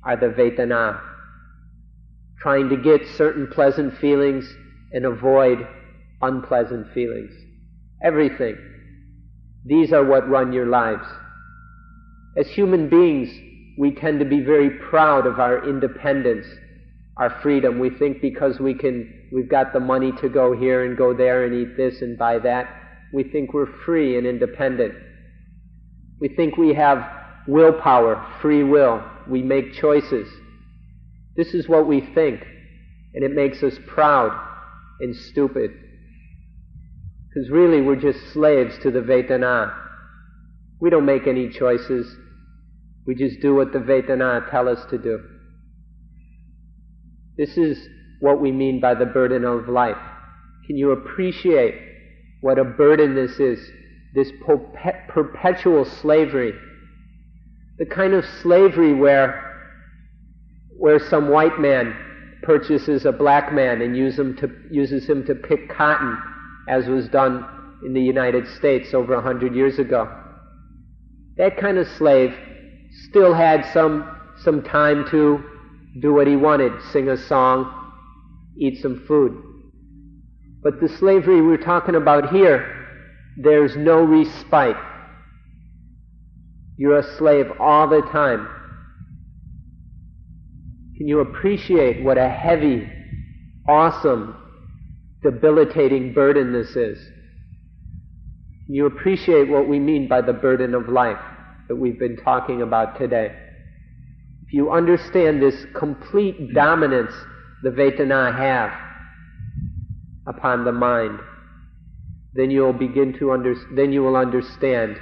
are the Vedana. Trying to get certain pleasant feelings and avoid unpleasant feelings. Everything. These are what run your lives. As human beings, we tend to be very proud of our independence, our freedom. We think because we've got the money to go here and go there and eat this and buy that, we think we're free and independent. We think we have willpower, free will. We make choices. This is what we think, and it makes us proud and stupid. Because really we're just slaves to the Vedana. We don't make any choices. We just do what the Vedana tell us to do. This is what we mean by the burden of life. Can you appreciate what a burden this is? This perpetual slavery. The kind of slavery where some white man purchases a black man and uses him to pick cotton, as was done in the United States over 100 years ago. That kind of slave still had some time to do what he wanted, sing a song, eat some food. But the slavery we're talking about here there's no respite. You're a slave all the time. Can you appreciate what a heavy, awesome, debilitating burden this is? Can you appreciate what we mean by the burden of life that we've been talking about today? If you understand this complete dominance the Vedana have upon the mind, then you will begin to then you will understand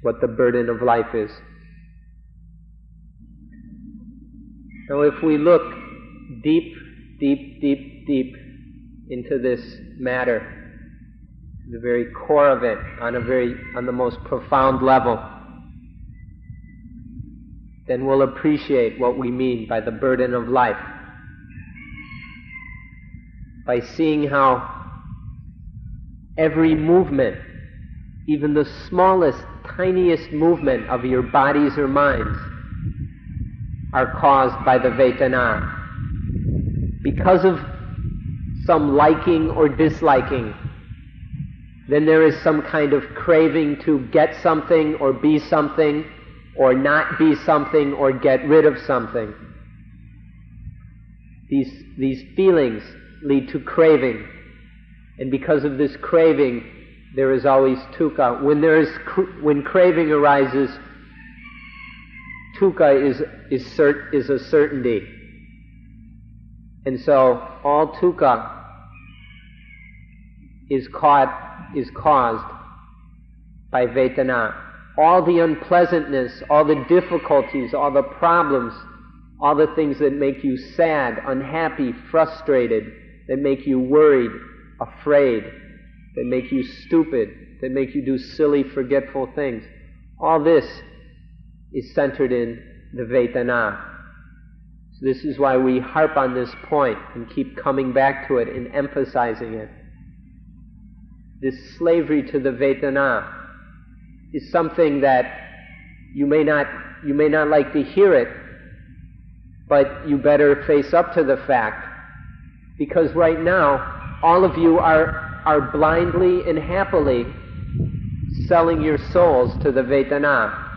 what the burden of life is. Now, if we look deep, deep, deep, deep into this matter, the very core of it, on the most profound level, then we'll appreciate what we mean by the burden of life. By seeing how every movement, even the smallest, tiniest movement of your bodies or minds, are caused by the Vedana. Because of some liking or disliking, then there is some kind of craving to get something or be something, or not be something, or get rid of something. These feelings lead to craving, and because of this craving, there is always dukkha. When craving arises, dukkha is a certainty, and so all dukkha is caused by Vedana. All the unpleasantness, all the difficulties, all the problems, all the things that make you sad, unhappy, frustrated, that make you worried, afraid, that make you stupid, that make you do silly, forgetful things, all this is centered in the Vedana. So this is why we harp on this point and keep coming back to it and emphasizing it. This slavery to the Vedana is something that you may not like to hear it, but you better face up to the fact, because right now all of you are blindly and happily selling your souls to the Vedana.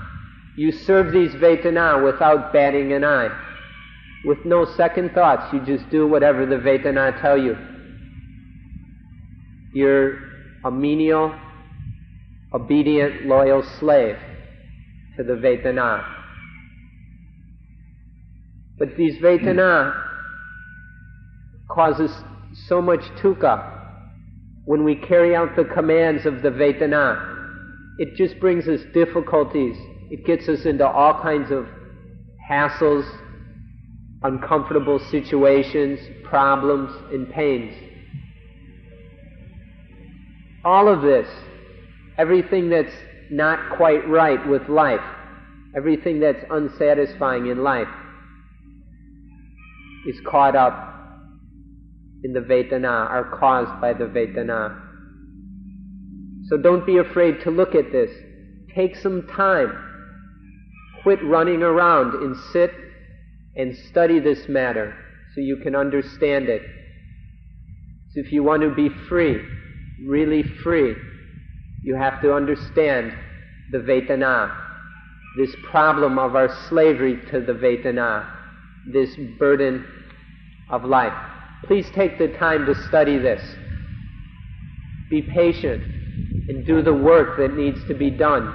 You serve these Vedana without batting an eye, with no second thoughts. You just do whatever the Vedana tell you. You're a menial, obedient, loyal slave to the Vedana. But these Vedana causes so much dukkha. When we carry out the commands of the Vedana, it just brings us difficulties. It gets us into all kinds of hassles, uncomfortable situations, problems, and pains. All of this, everything that's not quite right with life, everything that's unsatisfying in life, is caught up in the Vedana, are caused by the Vedana. So don't be afraid to look at this. Take some time. Quit running around and sit and study this matter so you can understand it. So if you want to be free, really free, you have to understand the Vedana, this problem of our slavery to the Vedana, this burden of life. Please take the time to study this. Be patient and do the work that needs to be done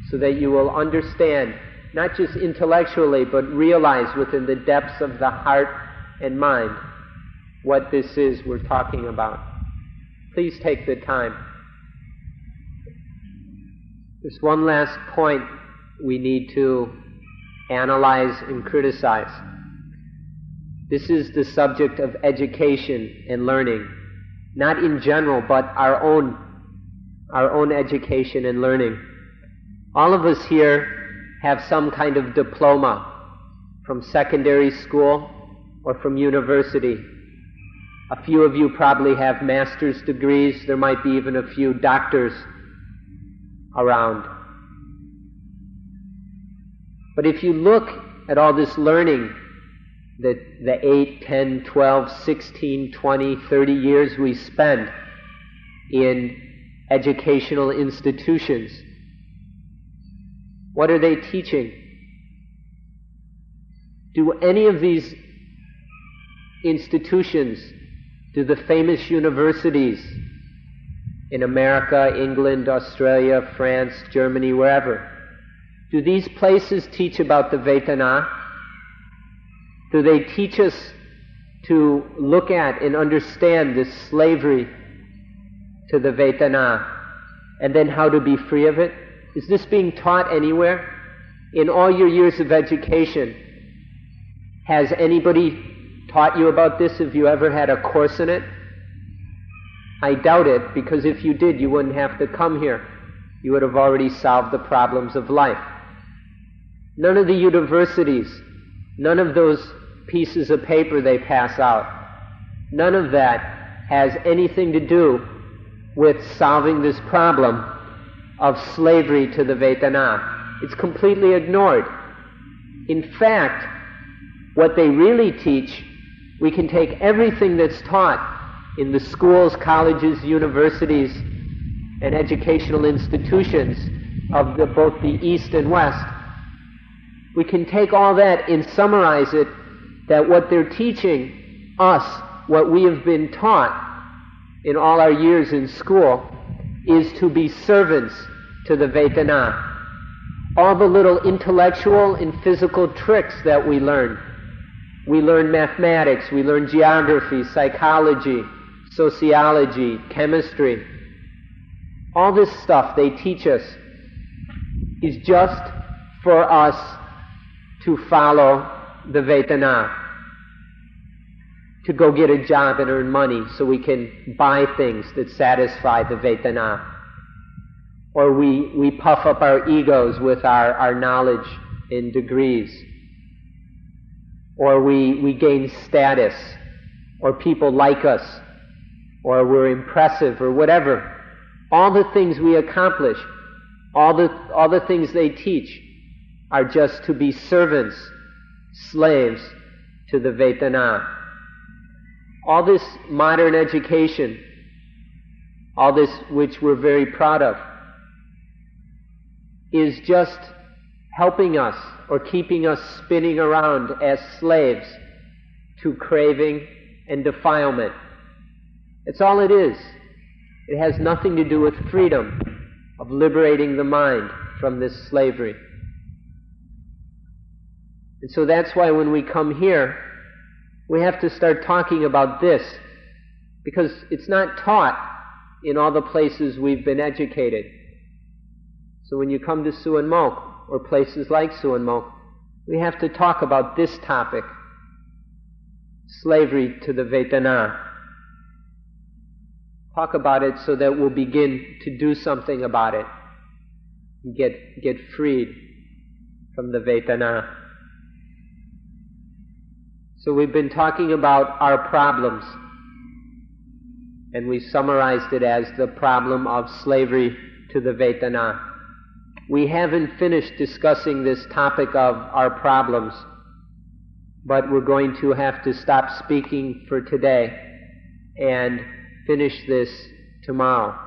so that you will understand, not just intellectually, but realize within the depths of the heart and mind what this is we're talking about. Please take the time. There's one last point we need to analyze and criticize. This is the subject of education and learning. Not in general, but our own education and learning. All of us here have some kind of diploma from secondary school or from university. A few of you probably have master's degrees. There might be even a few doctors around. But if you look at all this learning that the 8, 10, 12, 16, 20, 30 years we spend in educational institutions. What are they teaching? Do any of these institutions, do the famous universities in America, England, Australia, France, Germany, wherever, do these places teach about the Vedana? Do they teach us to look at and understand this slavery to the Vedana, and then how to be free of it? Is this being taught anywhere? In all your years of education, has anybody taught you about this? Have you ever had a course in it? I doubt it, because if you did, you wouldn't have to come here. You would have already solved the problems of life. None of the universities, none of those pieces of paper they pass out, none of that has anything to do with solving this problem of slavery to the Vedana. It's completely ignored. In fact, what they really teach, we can take everything that's taught in the schools, colleges, universities, and educational institutions of both the East and West. We can take all that and summarize it, that what they're teaching us, what we have been taught in all our years in school, is to be servants to the Vedana. All the little intellectual and physical tricks that we learn. We learn mathematics, we learn geography, psychology, sociology, chemistry. All this stuff they teach us is just for us to follow the Vedana, to go get a job and earn money so we can buy things that satisfy the Vedana. Or we puff up our egos with our knowledge and degrees. Or we gain status, or people like us, or we're impressive, or whatever. All the things we accomplish, all the things they teach are just to be servants, slaves to the Vedana. All this modern education, all this which we're very proud of, is just helping us or keeping us spinning around as slaves to craving and defilement. It's all it is. It has nothing to do with freedom, of liberating the mind from this slavery. And so that's why when we come here, we have to start talking about this, because it's not taught in all the places we've been educated. So when you come to Suan Mokkh, or places like Suan Mokkh, we have to talk about this topic, slavery to the Vedana. Talk about it so that we'll begin to do something about it, and get freed from the Vedana. So we've been talking about our problems, and we summarized it as the problem of slavery to the Vedana. We haven't finished discussing this topic of our problems, but we're going to have to stop speaking for today and finish this tomorrow.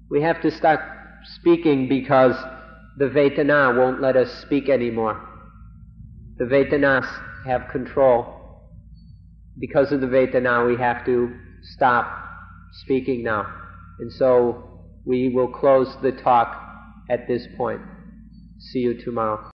We have to stop speaking because the Vedana won't let us speak anymore. The Vedanas have control. Because of the Vedana, we have to stop speaking now. And so we will close the talk at this point. See you tomorrow.